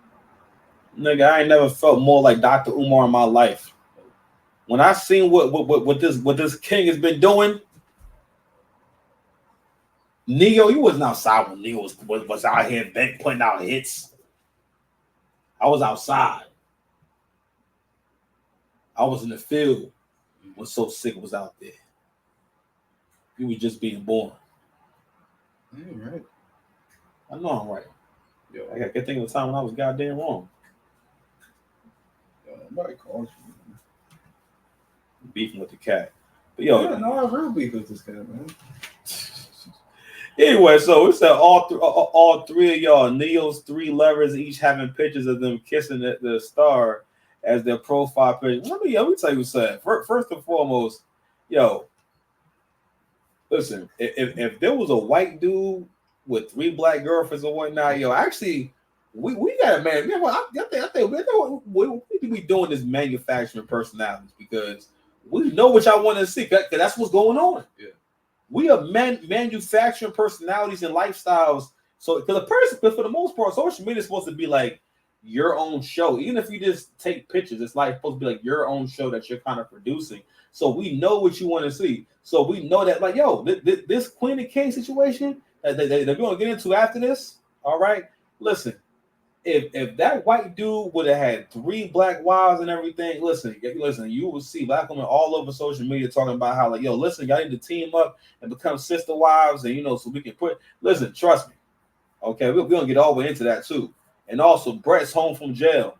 Nigga, I ain't never felt more like Dr. Umar in my life. When I seen what this king has been doing, Neo, you wasn't outside when Neo was out here putting out hits. I was outside. I was in the field when So Sick was out there. You was just being born. Yeah, right. I know I'm right. Yo, I got to think of the time when I was goddamn wrong. Nobody calls you. Beefing with the cat. But yo, yeah, no, I real beef with this cat, man. Anyway, so it said all three of y'all, Neo's 3 lovers, each having pictures of them kissing the star as their profile picture. Let me tell you what's said. First and foremost, yo, listen, if there was a white dude with 3 black girlfriends or whatnot, yo, actually, we got a man. I think we need to be doing this manufacturing personalities because we know what y'all want to see. Cause that's what's going on. Yeah. We are manufacturing personalities and lifestyles. So, because for the most part, social media is supposed to be like your own show. Even if you just take pictures, it's like supposed to be like your own show that you're kind of producing. So we know what you want to see. So we know that, like, yo, this Queen and King situation that they're going to get into after this. All right, listen. If that white dude would have had 3 black wives and everything, listen, you will see black women all over social media talking about how, like, yo, listen, y'all need to team up and become sister wives, and so we can listen, trust me, okay, we're gonna get all the way into that too. And also, Brett's home from jail.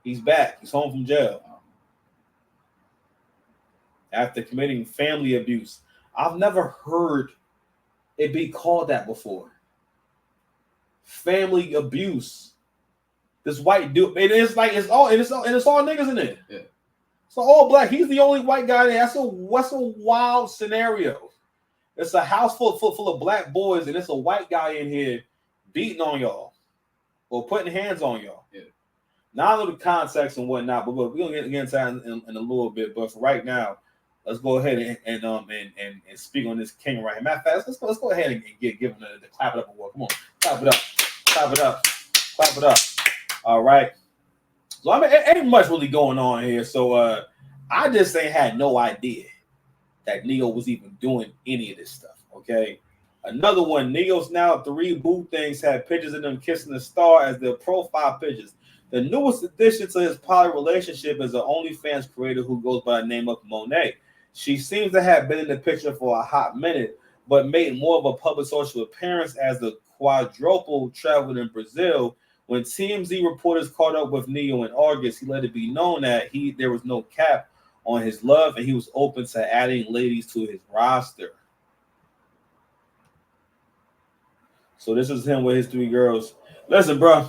He's back. He's home from jail after committing family abuse. I've never heard it be called that before. Family abuse. This white dude, it's all niggas in there. Yeah. So all black. He's the only white guy there. That's a wild scenario. It's a house full of black boys, and it's a white guy in here beating on y'all or putting hands on y'all. Yeah. Now I know the context and whatnot, but we're gonna get into that in a little bit. But for right now, let's go ahead and speak on this king right here. Matter of fact, let's go ahead and give him the clap it up award. Come on, clap it up. Clap it up. Clap it up. All right. So, I mean, it ain't much really going on here. So, I just ain't had no idea that Neo was even doing any of this stuff. Okay. Another one. Neo's now 3 boo things had pictures of them kissing the star as their profile pictures. The newest addition to his poly relationship is an OnlyFans creator who goes by the name of Monet. She seems to have been in the picture for a hot minute, but made more of a public social appearance as the quadruple traveled in Brazil. When TMZ reporters caught up with Neo in August, he let it be known that there was no cap on his love, and he was open to adding ladies to his roster. So this is him with his 3 girls. Listen, bro,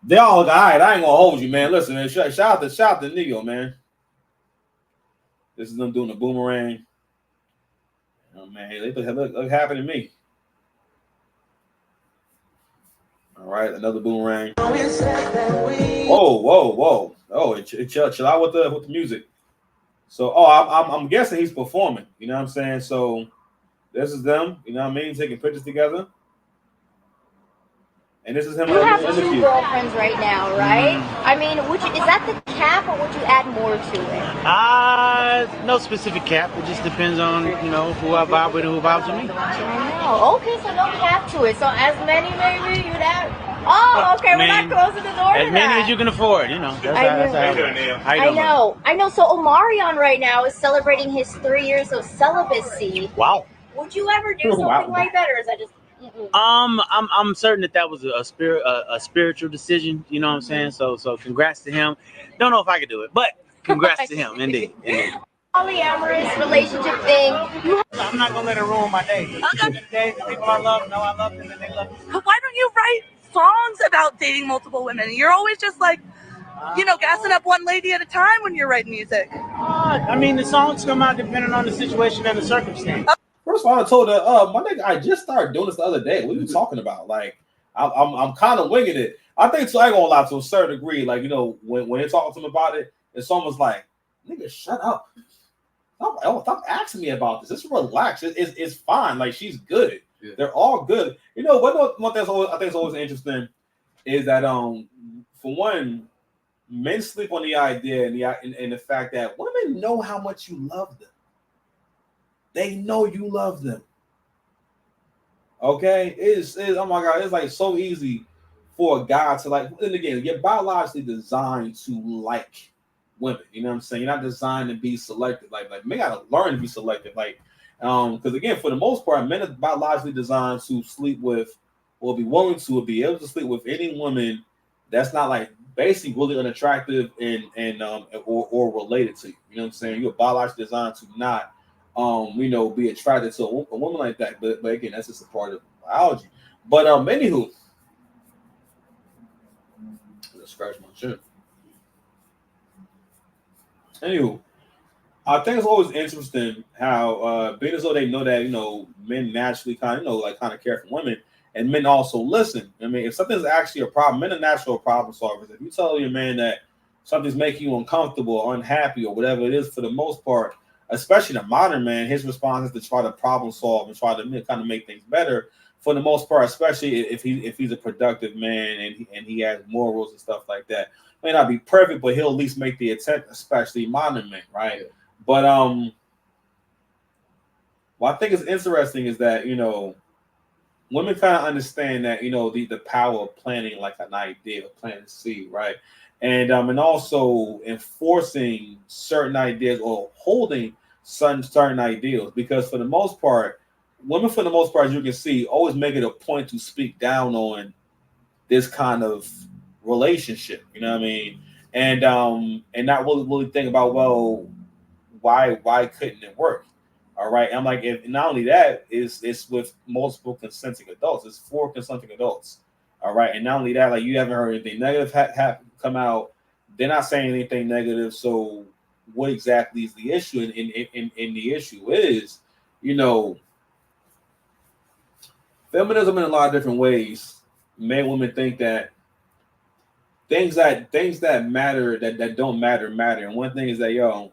they all look all right. I ain't gonna hold you, man. Listen, man, shout out to Neo, man. This is them doing the boomerang. Oh man, they look happy to me. All right, another boomerang. Whoa. Oh, chill out with the music. So, I'm guessing he's performing. You know what I'm saying? So, this is them. You know what I mean? Taking pictures together. And this is him. You have 2 girlfriends right now, right? I mean, is that the cap, or would you add more to it? No specific cap. It just depends on, who I vibe with and who vibes with me. I know. Okay, so no cap to it. So as many, maybe you'd add. Oh, okay, we're not closing the door to that. As many as you can afford, I know. So Omarion right now is celebrating his 3 years of celibacy. Wow. Would you ever do something like that, or is that just? I'm certain that was a spiritual decision. You know what I'm saying? So congrats to him. Don't know if I could do it, but congrats to him, indeed. Polyamorous relationship thing. I'm not gonna let it ruin my day. Okay, the people I love know I love them and they love me. Why don't you write songs about dating multiple women? You're always just like, gassing up one lady at a time when you're writing music. I mean, the songs come out depending on the situation and the circumstance. First of all, I told her, my nigga, I just started doing this the other day. What are you talking about? Like, I'm kind of winging it. I think so. I ain't gonna lie, to a certain degree. Like, when they talk to him about it, it's almost like, nigga, shut up. Stop asking me about this. Just relax. It's fine. Like, she's good. Yeah. They're all good. You know what? One thing I think is always interesting is that for one, men sleep on the idea and the fact that women know how much you love them. They know you love them. Okay, it's oh my God, it's like so easy for a guy to like. And again, you're biologically designed to like women. You know what I'm saying? You're not designed to be selective. Like men gotta learn to be selective. Like, because again, for the most part, men are biologically designed to sleep with, or be willing to, or be able to sleep with any woman that's not like basically really unattractive and or related to you. You know what I'm saying? You're biologically designed to not be attracted to a woman like that. But again, that's just a part of biology. But anywho, let's scratch my chin. Anywho, I think it's always interesting how being as though they know that men naturally kind of care for women, and men also listen. I mean, if something's actually a problem, men are natural problem solvers. If you tell your man that something's making you uncomfortable or unhappy or whatever it is, for the most part, especially the modern man, his response is to try to problem solve and try to kind of make things better. For the most part, especially if he's a productive man and he has morals and stuff like that, may not be perfect, but he'll at least make the attempt. Especially modern men, right? But what I think is interesting is that women kind of understand that the power of planning like an idea, planting a seed, right? And also enforcing certain ideas or holding certain ideals, because for the most part, women, for the most part, as you can see, always make it a point to speak down on this kind of relationship. You know what I mean? And not really think about, well, why couldn't it work? All right. I'm like, if not only that, it's with multiple consenting adults. It's 4 consenting adults. All right. And not only that, like, you haven't heard anything negative come out. They're not saying anything negative. So what exactly is the issue? And the issue is, feminism in a lot of different ways. Men and women think that things that matter that don't matter. And one thing is that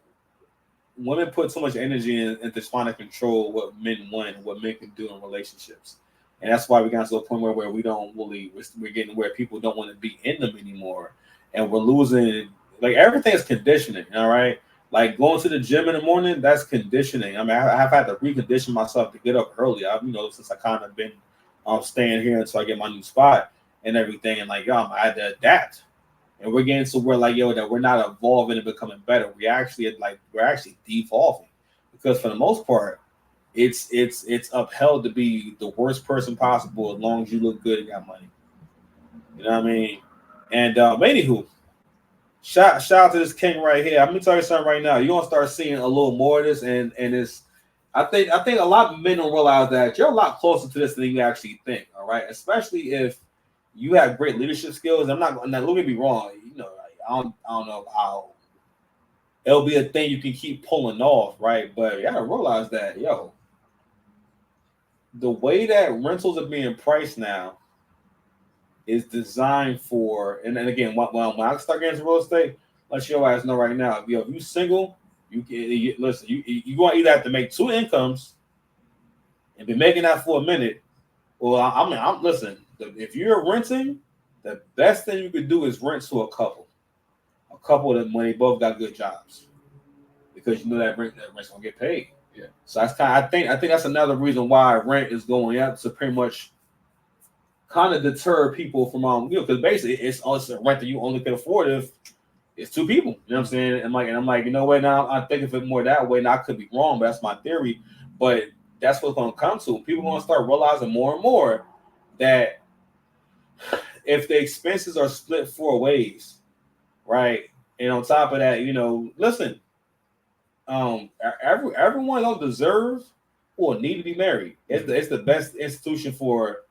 women put so much energy into trying to control what men want and what men can do in relationships. And that's why we got to a point where we don't really, we're getting where people don't want to be in them anymore. And we're losing, like, everything is conditioning, all right? Like, going to the gym in the morning, that's conditioning. I mean, I've had to recondition myself to get up early. I've, since I kind of been staying here until I get my new spot and everything. And like, I had to adapt. And we're getting to where, like, that we're not evolving and becoming better. We're actually devolving, because for the most part, it's upheld to be the worst person possible as long as you look good and got money. You know what I mean? And anywho, shout out to this king right here. I'm gonna tell you something right now. You're gonna start seeing a little more of this, and it's. I think a lot of men don't realize that you're a lot closer to this than you actually think. All right, especially if you have great leadership skills. I'm not. Let me be wrong. I don't know how it'll be a thing you can keep pulling off, right? But you gotta realize that, the way that rentals are being priced now is designed for. And then again, when I start getting into real estate, let your ass know right now. If you single, listen. You going to either have to make 2 incomes and be making that for a minute. Well, I'm listen. If you're renting, the best thing you could do is rent to a couple that when they both got good jobs, because that rent's gonna get paid. Yeah. So that's I think that's another reason why rent is going up, to pretty much kind of deter people from because basically it's a rent that you only can afford if it's 2 people. You know what I'm saying? And I'm like, now I think of it more that way. Now I could be wrong, but that's my theory. But that's what's gonna come to. People are gonna start realizing more and more that if the expenses are split 4 ways, right? And on top of that, listen, everyone don't deserve or need to be married. It's the best institution for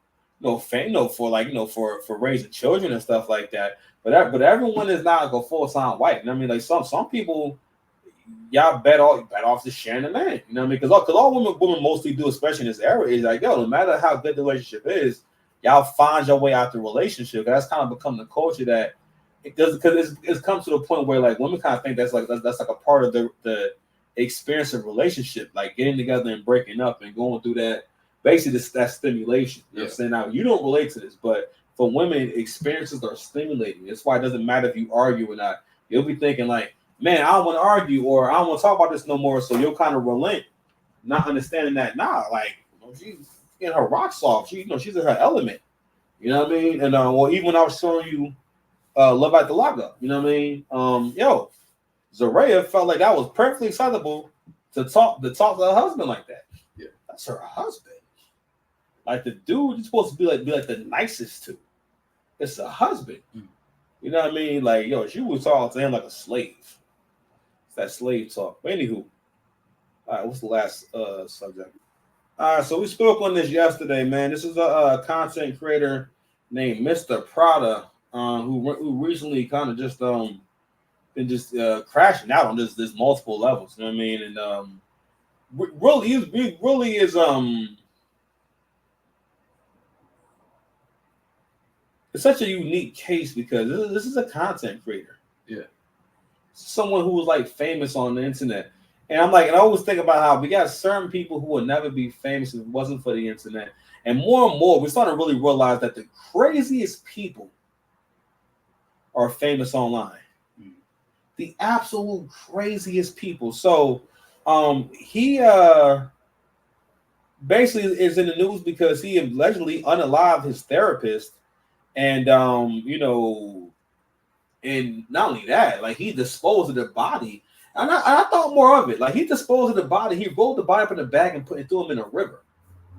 for raising children and stuff like that. But everyone is not like a full-time wife. I mean, like some people, y'all bet off just sharing the man. You know what I mean? Because all women mostly do, especially in this era, is like, no matter how good the relationship is, y'all find your way out the relationship. That's kind of become the culture that it does, because it's come to the point where, like, women kind of think that's like a part of the experience a relationship, like getting together and breaking up and going through that. Basically, that stimulation. You know what I'm saying? Now, you don't relate to this, but for women, experiences are stimulating. That's why it doesn't matter if you argue or not. You'll be thinking like, man, I don't want to argue or I don't want to talk about this no more. So you'll kind of relent, not understanding that, like, she's getting her rocks off. She's in her element. You know what I mean? And even when I was showing you Love at the Lockup, you know what I mean? Zaraya felt like that was perfectly acceptable to talk to her husband like that. Yeah, that's her husband. Like the dude, you're supposed to be like the nicest to. It's a husband. You know what I mean? Like, she was talking to him like a slave. It's that slave talk. But anywho, all right, what's the last subject? All right, so we spoke on this yesterday, man. This is a content creator named Mr. Prada, who recently kind of just been just crashing out on this multiple levels. You know what I mean? And really is it's such a unique case because this is a content creator. Yeah. Someone who was like famous on the internet. And I'm like, and I always think about how we got certain people who will never be famous if it wasn't for the internet. And more, we're starting to really realize that the craziest people are famous online. The absolute craziest people. So he basically is in the news because he allegedly unalived his therapist. And and not only that, like he disposed of the body. And I thought more of it. Like he disposed of the body, he rolled the body up in a bag and threw him in a river.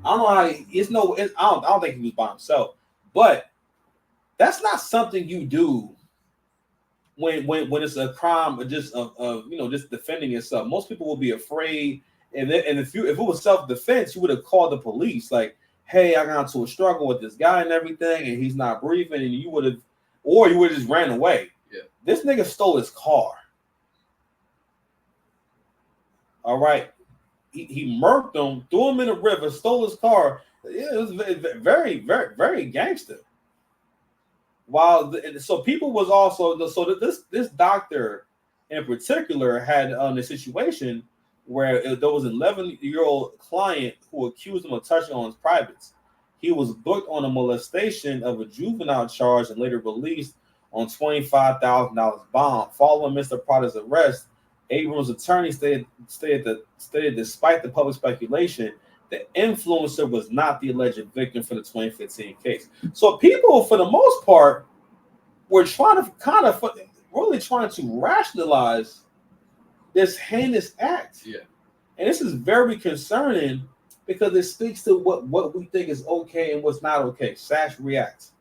I don't know how I don't think he was by himself, but that's not something you do when it's a crime or just just defending yourself. Most people will be afraid, and if it was self-defense, you would have called the police. Like, hey, I got into a struggle with this guy and everything, and he's not breathing, and you would have just ran away. Yeah. This nigga stole his car. All right. He murked him, threw him in the river, stole his car. It was very, very, very gangster. So people was also this doctor in particular had a situation where there was an 11-year-old client who accused him of touching on his privates. He was booked on a molestation of a juvenile charge and later released on $25,000 bond. Following Mr. Prada's arrest, Abrams' attorney stated despite the public speculation, the influencer was not the alleged victim for the 2015 case. So people, for the most part, were trying to rationalize this heinous act. Yeah. And this is very concerning because it speaks to what we think is okay and what's not okay. Sash reacts.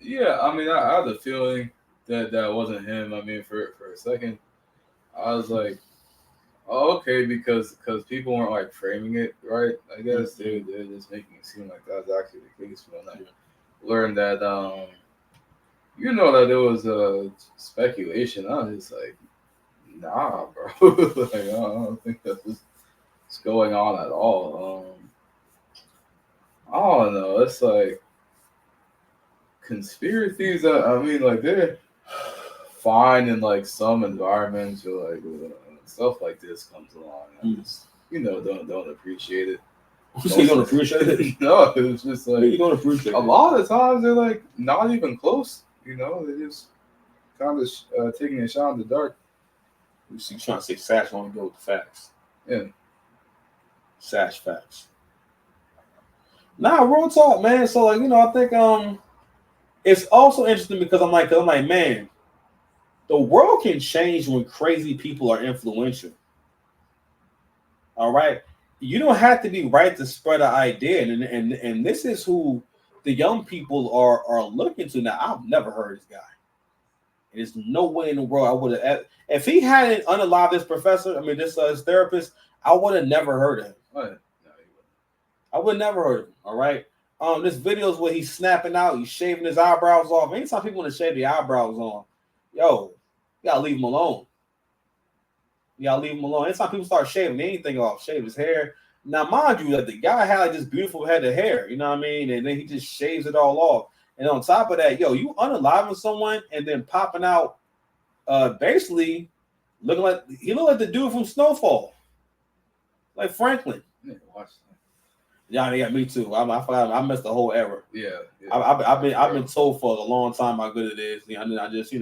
Yeah, I mean, I had the feeling that wasn't him. I mean, for a second, I was like, oh, okay, because people weren't like framing it right. I guess they're just making it seem like that's actually the case. When I learned that, that there was speculation. I was just like, nah, bro. Like, I don't think that's what's going on at all. I don't know. It's like conspiracies. I mean, like they're fine in like some environments, or like stuff like this comes along. I just don't appreciate it. You don't appreciate it? No, it's just like you don't appreciate a lot of times they're like not even close. They're just kind of taking a shot in the dark. You see, trying to say Sash only go with the facts. Yeah, Sash facts. Nah, real talk, man. So like I think it's also interesting because I'm like, man, the world can change when crazy people are influential. All right. You don't have to be right to spread an idea. And this is who the young people are looking to. Now, I've never heard this guy. There's no way in the world I would have. If he hadn't unalived this professor, this therapist, I would have never heard of him. Oh, yeah. No, I would never heard of him. All right. This video is where he's snapping out, he's shaving his eyebrows off. Anytime people want to shave the eyebrows on, you gotta leave him alone. Anytime people start shaving anything off, shave his hair. Now, mind you, that the guy had like this beautiful head of hair, you know what I mean? And then he just shaves it all off. And on top of that, you unaliving someone and then popping out basically Looking like he looked like the dude from Snowfall, like Franklin. Yeah, watch that. Yeah, me too. I forgot. I missed the whole era. Yeah. I've been told for a long time how good it is. I just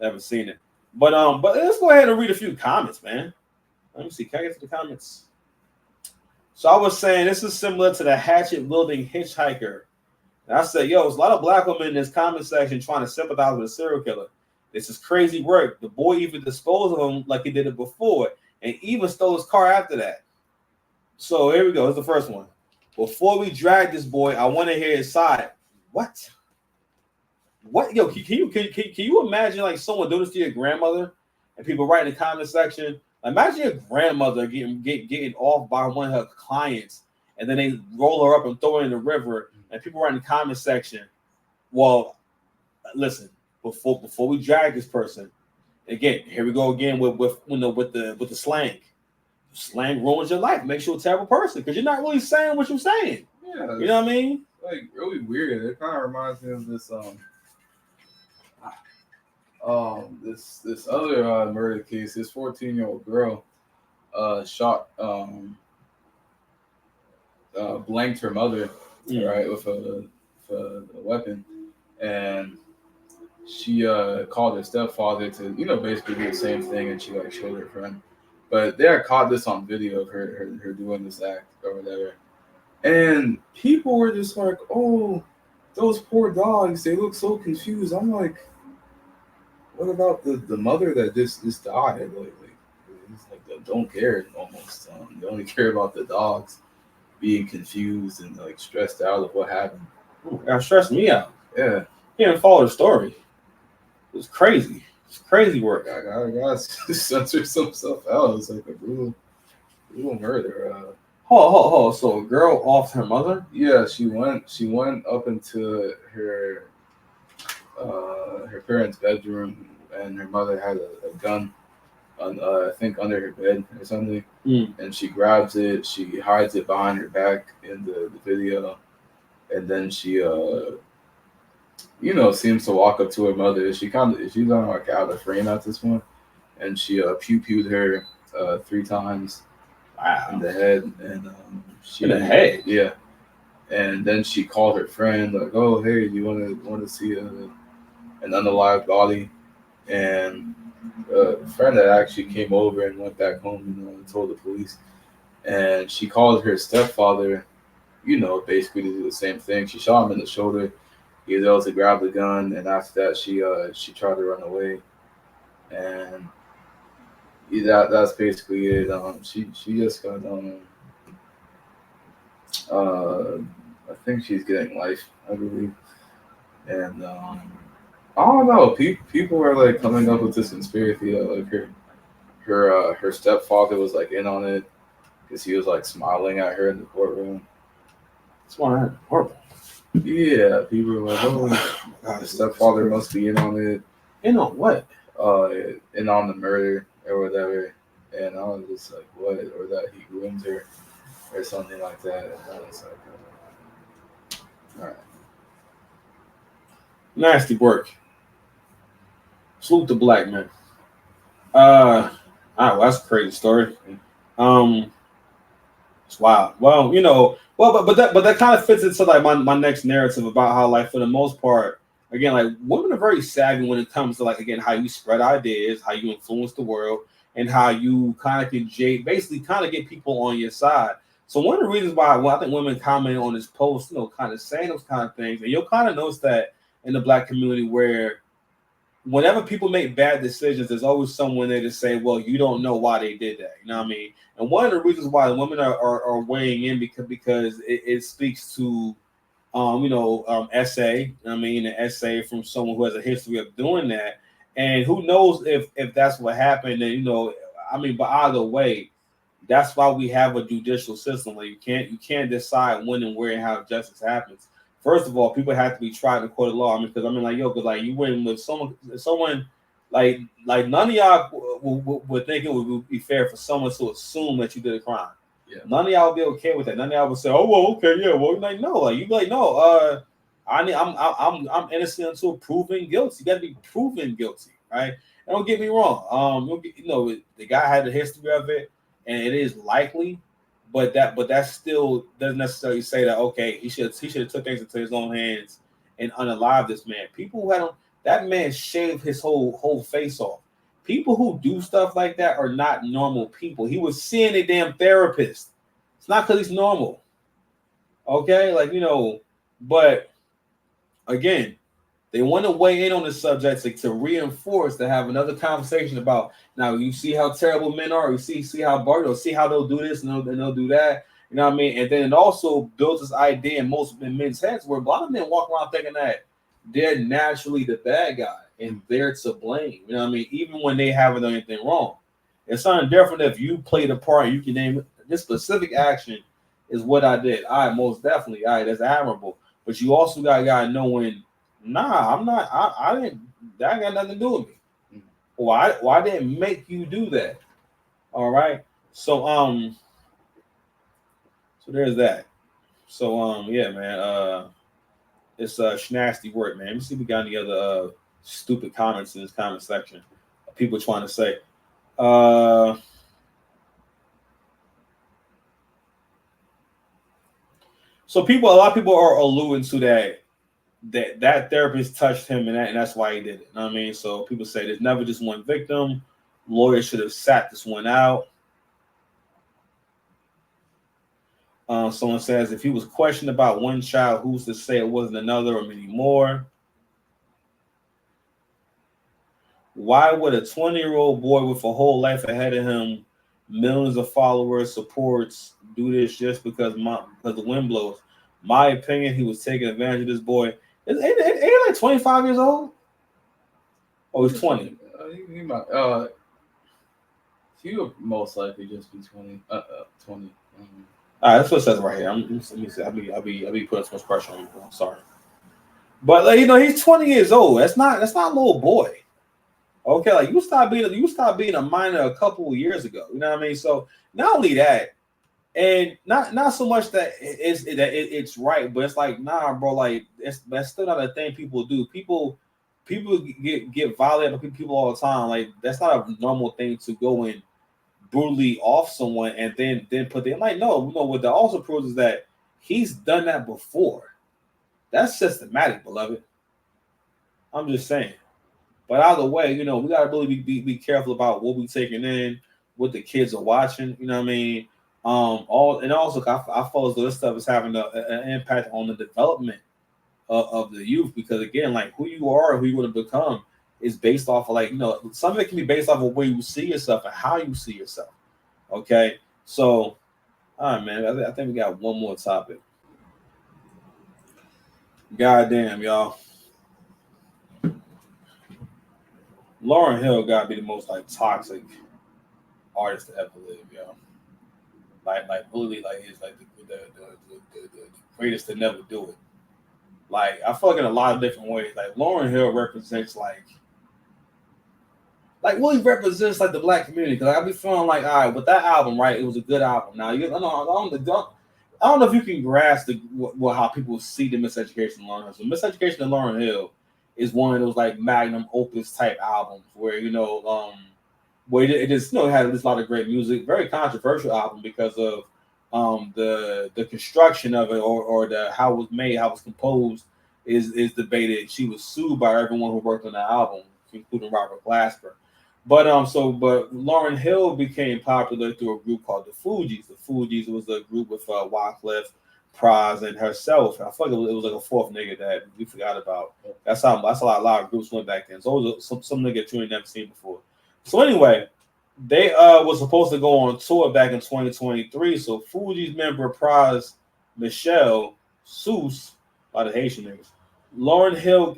haven't seen it. But let's go ahead and read a few comments, man. Let me see. Can I get to the comments? So I was saying this is similar to the hatchet wielding hitchhiker. And I said, yo, there's a lot of black women in this comment section trying to sympathize with a serial killer. This is crazy work. The boy even disposed of him like he did it before, and even stole his car after that. So here we go. Here's the first one. Before we drag this boy, I want to hear his side. What? Yo, can you imagine like someone doing this to your grandmother and people write in the comment section? Imagine your grandmother getting off by one of her clients, and then they roll her up and throw her in the river, and people write in the comment section. Well, listen, before we drag this person, again, here we go again with the slang. Slang ruins your life, makes you a terrible person because you're not really saying what you're saying. Yeah, you know what I mean? Like really weird. It kind of reminds me of this this other murder case. This 14-year-old girl shot blanked her mother right with a weapon, and she called her stepfather to basically do the same thing, and she like showed her friend. But they had caught this on video of her doing this act or whatever. And people were just like, oh, those poor dogs, they look so confused. I'm like, what about the mother that just died? Like it's like they don't care almost. They only care about the dogs being confused and like stressed out of what happened. That stressed me out. Yeah. He didn't follow the story. It was crazy. It's crazy work. I gotta censor some stuff out. It's like a brutal murder. Hold. So a girl offed her mother? Yeah, she went up into her parents' bedroom, and her mother had a gun on I think under her bed or something. And she grabs it, she hides it behind her back in the video, and then she seems to walk up to her mother. She's on like out of frame at this point, and she pew-pewed her 3 times. Wow. In the head, and in the head. Yeah, and then she called her friend like, "Oh, hey, do you want to see an unalived body?" And a friend that actually came over and went back home, and told the police. And she called her stepfather, basically to do the same thing. She shot him in the shoulder. He was able to grab the gun, and after that, she tried to run away, and that's basically it. She just got I think she's getting life, I believe, and I don't know. People are like coming up with this conspiracy that like her stepfather was like in on it because he was like smiling at her in the courtroom. Smart, horrible. Yeah, people are like, oh, God, the stepfather must be in on it. In on what? In on the murder or whatever. And I was just like, what? Or that he groomed her or something like that. And I was like, all right. Nasty work. Salute the black man. Well, that's a crazy story. It's wild. Well, but that kind of fits into like my next narrative about how like for the most part, again, like women are very savvy when it comes to like again how you spread ideas, how you influence the world, and how you kind of can basically kind of get people on your side. So one of the reasons why I think women comment on this post, kind of saying those kind of things, and you'll kind of notice that in the black community where whenever people make bad decisions, there's always someone there to say, well, you don't know why they did that. You know what I mean? And one of the reasons why the women are weighing in because it speaks to, essay. I mean, an essay from someone who has a history of doing that. And who knows if that's what happened. And, but either way, that's why we have a judicial system where you can't decide when and where and how justice happens. First of all, people have to be tried in a court of law. Because you wouldn't with someone like none of y'all would think it would be fair for someone to assume that you did a crime. Yeah. None of y'all would be okay with that. None of y'all would say, "Oh, well, okay, yeah." Well, like no, like you be like, "No, I'm innocent until proven guilty." You got to be proven guilty. right? And don't get me wrong. The guy had a history of it, and it is likely, but that still doesn't necessarily say that okay, he should have took things into his own hands and unalive this man. People who had that man shaved his whole face off. People who do stuff like that are not normal people. He was seeing a damn therapist. It's not because he's normal. Okay, but again, they want to weigh in on the subject to reinforce, to have another conversation about. Now you see how terrible men are. You see how see how they'll do this and they'll do that. You know what I mean? And then it also builds this idea in most men's heads where a lot of men walk around thinking that they're naturally the bad guy and they're to blame. You know what I mean? Even when they haven't done anything wrong. It's something different if you played a part and you can name this specific action is what I did. All right, most definitely. All right, that's admirable. But you also gotta know when, nah, I'm not, I didn't, that ain't got nothing to do with me. Why didn't make you do that? All right. So there's that. So yeah, man. It's schnasty work, man. Let me see if we got any other stupid comments in this comment section. People trying to say. So a lot of people are alluding to that therapist touched him and that's why he did it. You know what I mean? So people say there's never just one victim. Lawyers should have sat this one out. Someone says if he was questioned about one child, who's to say it wasn't another or many more? Why would a 20-year-old boy with a whole life ahead of him, millions of followers, supports, do this just because the wind blows? My opinion, he was taking advantage of this boy. Ain't he like 25 years old? Oh, he's 20. He might. He would most likely just be 20. 20. All right, that's what it says right here. Let me see. I'll be putting so much pressure on you. I'm sorry, but he's 20 years old. That's not a little boy. Okay, like you stopped being a minor a couple of years ago. You know what I mean? So not only that, and not so much that it's right, but it's like nah, bro. Like that's still not a thing people do. People get violated by people all the time. Like that's not a normal thing to go and brutally off someone and then put them like no. What that also proves is that he's done that before. That's systematic, beloved. I'm just saying. But either way, we gotta really be careful about what we taking in, what the kids are watching. You know what I mean? Also I feel as though this stuff is having an impact on the development of the youth because again, like who you are, who you want to become, is based off of some of it can be based off of where you see yourself and how you see yourself. Okay, so all right, man. I think we got one more topic. Goddamn, y'all. Lauryn Hill gotta be the most toxic artist to ever live, yo. Like literally, he's like the greatest to never do it. Like I feel like in a lot of different ways. Like Lauryn Hill represents like really represents the black community. Because I be feeling like, all right, with that album, right? It was a good album. Now I don't know if you can grasp how people see the Miseducation of Lauryn Hill. So Miseducation of Lauryn Hill is one of those magnum opus type albums where where it just had this lot of great music, very controversial album because of the construction of it or the how it was made, how it was composed is debated. She was sued by everyone who worked on the album, including Robert Glasper. But Lauryn Hill became popular through a group called the Fugees. The Fugees was a group with Wyclef, Pras, and herself. I feel like it was like a fourth nigga that we forgot about. That's a lot of groups went back then. So it was some nigga you ain't never seen before. So anyway, they was supposed to go on tour back in 2023. So Fugees member Pras Michelle sues a lot of Haitian niggas. Lauryn Hill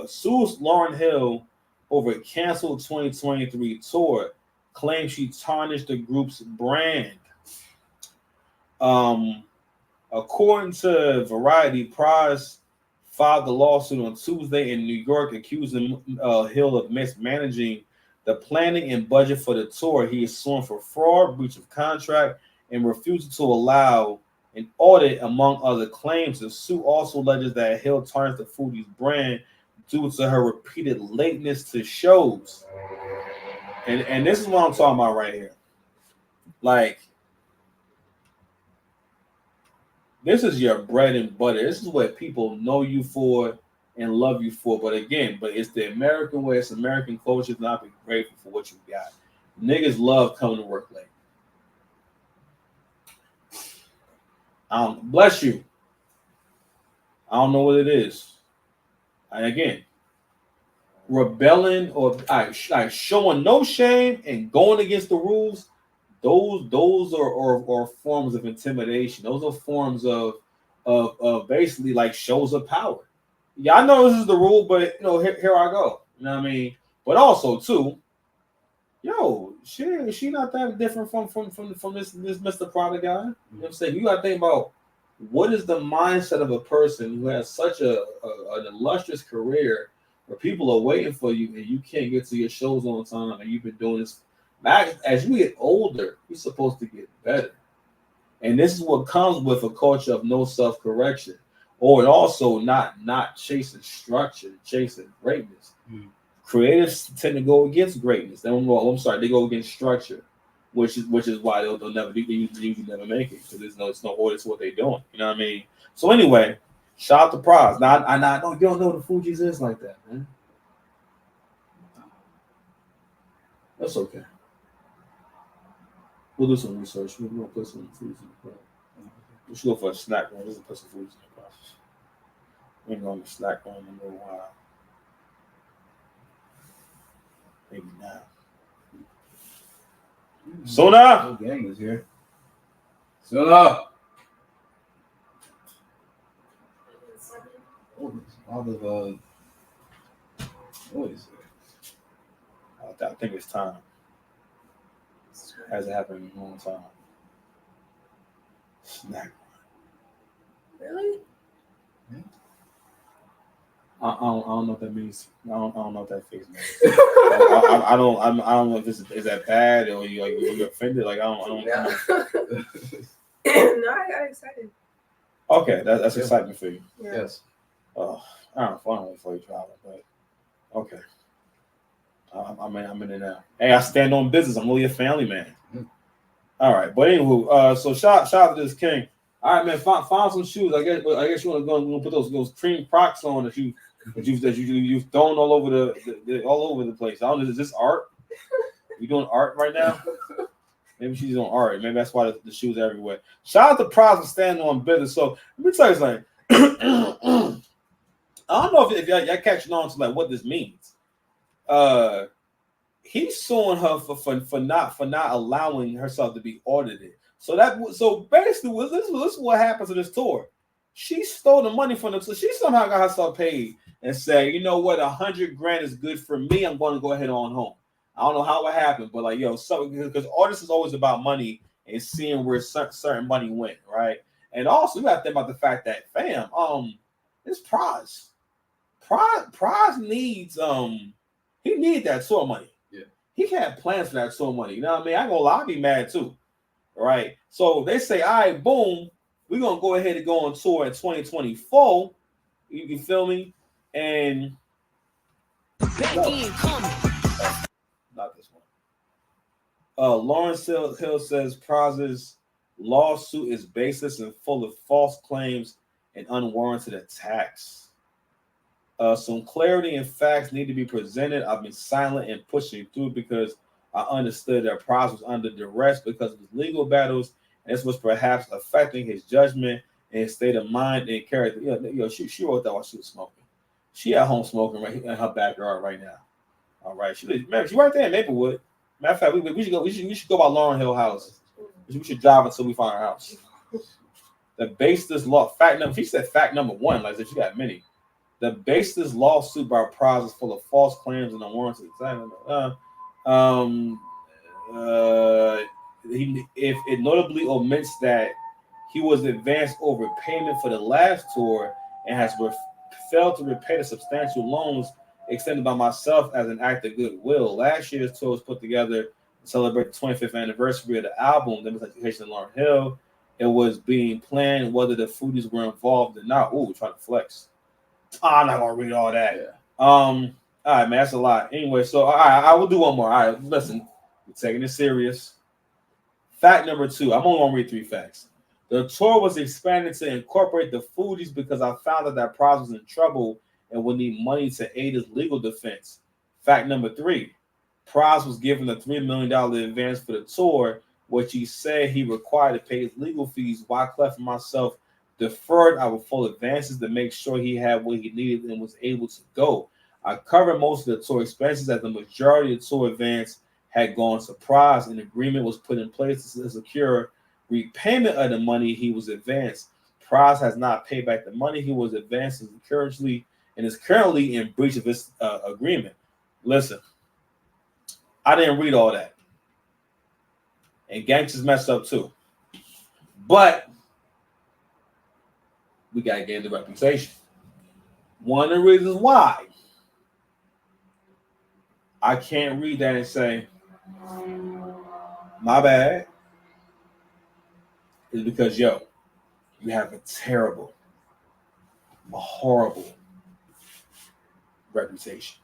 sues Lauryn Hill over a canceled 2023 tour, claims she tarnished the group's brand. According to Variety, Pras filed the lawsuit on Tuesday in New York, accusing Hill of mismanaging the planning and budget for the tour. He is suing for fraud, breach of contract, and refusal to allow an audit, among other claims. The suit also alleges that Hill tarnished the Fugees brand due to her repeated lateness to shows. And this is what I'm talking about right here. Like, this is your bread and butter. This is what people know you for and love you for. But again, it's the American way. It's American culture. Not be grateful for what you got. Niggas love coming to work late. Bless you. I don't know what it is. And again, rebelling or showing no shame and going against the rules, those are forms of intimidation. Those are forms of basically like shows of power. Yeah, I know this is the rule, but here I go. You know what I mean? But also too, she not that different from this Mr. Product guy. You know what I'm saying? You gotta think about what is the mindset of a person who has such an illustrious career where people are waiting for you and you can't get to your shows on time, and you've been doing this. As you get older, you're supposed to get better. And this is what comes with a culture of no self-correction, or also not chasing structure, chasing greatness. Creatives tend to go against greatness. They go against structure, which is why they'll never they usually never make it, because it's no order to what they're doing. You know what I mean? So anyway, shout out to Prize. Now I know you don't know the Fugees is like that, man. That's okay. We'll do some research. We're gonna put some foods in the crowd. We should go for a snack one. We're gonna put some foods in the process. We ain't going to snack one in a little while. Maybe now. Sona! The gang is here. Sona! Oh, all the what is it? I think it's time. Hasn't happened in a long time. Snack. Really? I don't know what that means. I don't know what that face means. I don't know if this is that bad or you're offended. Like I don't know. No, I got excited. Okay, that's excitement for you. Yeah. Yes. Oh, I don't know before you travel, but okay. I'm in it now. Hey, I stand on business. I'm really a family man. All right, but anywho, so shout out to this king. All right, man, find some shoes. I guess you want to put those cream Crocs on that you've thrown all over the place. I don't know. Is this art? You doing art right now? Maybe she's doing art. Maybe that's why the shoes are everywhere. Shout out to Prize for standing on business. So let me tell you something. I don't know if y'all catching on to like what this means. He's suing her for not allowing herself to be audited. So basically, this is what happens to this tour. She stole the money from them, so she somehow got herself paid and said, "You know what? $100,000 is good for me. I'm going to go ahead on home." I don't know how it happened, but because artists is always about money and seeing where certain money went, right? And also, you got to think about the fact that, it's Prize. Prize needs he needed that tour money. Yeah, he had plans for that tour money. You know what I mean? I ain't gonna lie, I'd be mad too. Right? So they say, all right, boom, we're gonna go ahead and go on tour in 2024. You feel me? And not this one. Lawrence Hill says Praz's lawsuit is baseless and full of false claims and unwarranted attacks. Some clarity and facts need to be presented. I've been silent and pushing through because I understood that Prize was under duress because of his legal battles, and this was perhaps affecting his judgment and his state of mind and character. She wrote that while she was smoking. She at home smoking right in her backyard right now. All right, she right there in Maplewood. Matter of fact, we should go. We should go by Lauren Hill house. We should drive until we find her house. The baseless law fact number. She said fact number one, like she got many. The baseless lawsuit by Prize is full of false claims and unwarranted. If it notably omits that he was advanced overpayment for the last tour and has failed to repay the substantial loans extended by myself as an act of goodwill. Last year's tour was put together to celebrate the 25th anniversary of the album, The Miseducation of Lauryn Hill. It was being planned whether the foodies were involved or not. Ooh, trying to flex. I'm not gonna read all that. All right, man, that's a lot. Anyway, so all right, I will do one more. All right, listen, we're taking it serious. Fact number 2. I'm only gonna read 3 facts. The tour was expanded to incorporate the foodies because I found that Pras was in trouble and would need money to aid his legal defense. Fact number 3. Pras was given a $3 million advance for the tour, which he said he required to pay his legal fees. Wyclef and myself deferred our full advances to make sure he had what he needed and was able to go. I covered most of the tour expenses as the majority of the tour advance had gone to Pras. An agreement was put in place to secure repayment of the money he was advanced. Pras has not paid back the money he was advanced and is currently in breach of this agreement. Listen, I didn't read all that. And gangsters messed up too. But we got to gain the reputation. One of the reasons why I can't read that and say, my bad, is because, yo, you have a horrible reputation.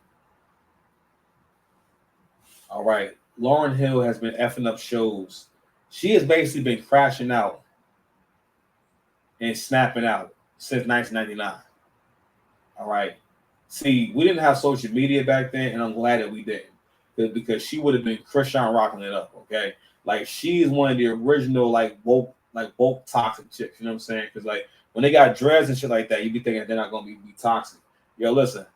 All right. Lauryn Hill has been effing up shows. She has basically been crashing out and snapping out since 1999. All right. See, we didn't have social media back then, and I'm glad that we didn't. Because she would have been Christian rocking it up, okay? Like, she's one of the original, woke toxic chicks, you know what I'm saying? Because, when they got dreads and shit like that, you be thinking they're not going to be toxic. Yo, listen,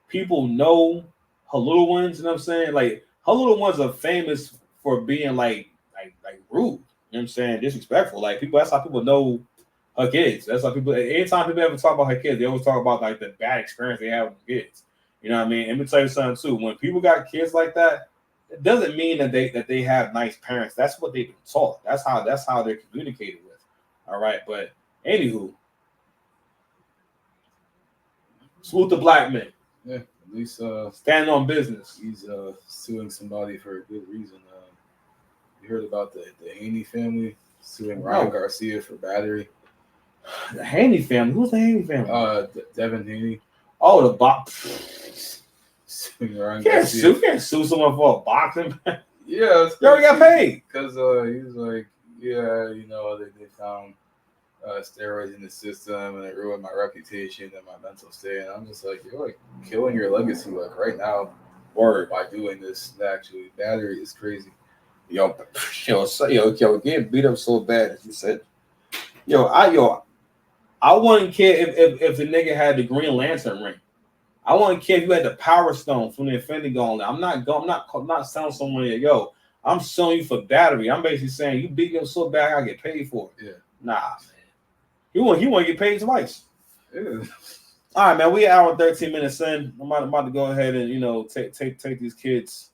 people know her little ones, you know what I'm saying? Like, her little ones are famous for being, rude, you know what I'm saying? Disrespectful. That's how people know her kids. That's why people, anytime people ever talk about her kids, they always talk about the bad experience they have with kids. You know what I mean? And let me tell you something too. When people got kids like that, it doesn't mean that they have nice parents. That's what they've been taught. That's how they're communicated with. All right, but anywho, salute the black men. Yeah, at least stand on business. He's suing somebody for a good reason. You heard about the Haney family suing Ryan Garcia for battery. The Haney family? Who's the Haney family? Devin Haney. Oh, the box. Suing Ryan Garcia. You can't sue someone for a boxing. Yeah, you already got paid. Because he was like, yeah, they found steroids in the system and it ruined my reputation and my mental state. And I'm just like, you're killing your legacy right now. Word. By doing this. Actually, battery is crazy. Yo, getting beat up so bad, as you said. I wouldn't care if the nigga had the Green Lantern ring. I wouldn't care if you had the Power Stone from the Infinity Gauntlet. I'm not telling someone that, yo, I'm suing you for battery. I'm basically saying you beat him so bad I get paid for it. Yeah. Nah, man. He want to get paid twice. Yeah. All right, man. We an hour and 13 minutes in. I'm about to go ahead and take these kids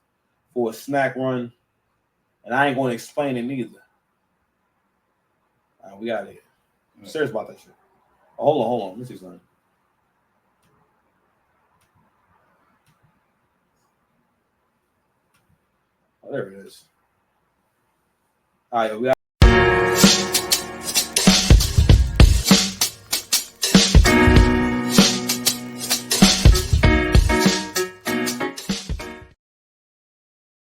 for a snack run. And I ain't going to explain it neither. All right, we out of here. I'm serious about that shit. Oh, hold on. Let me see something. Oh, there it is. All right, we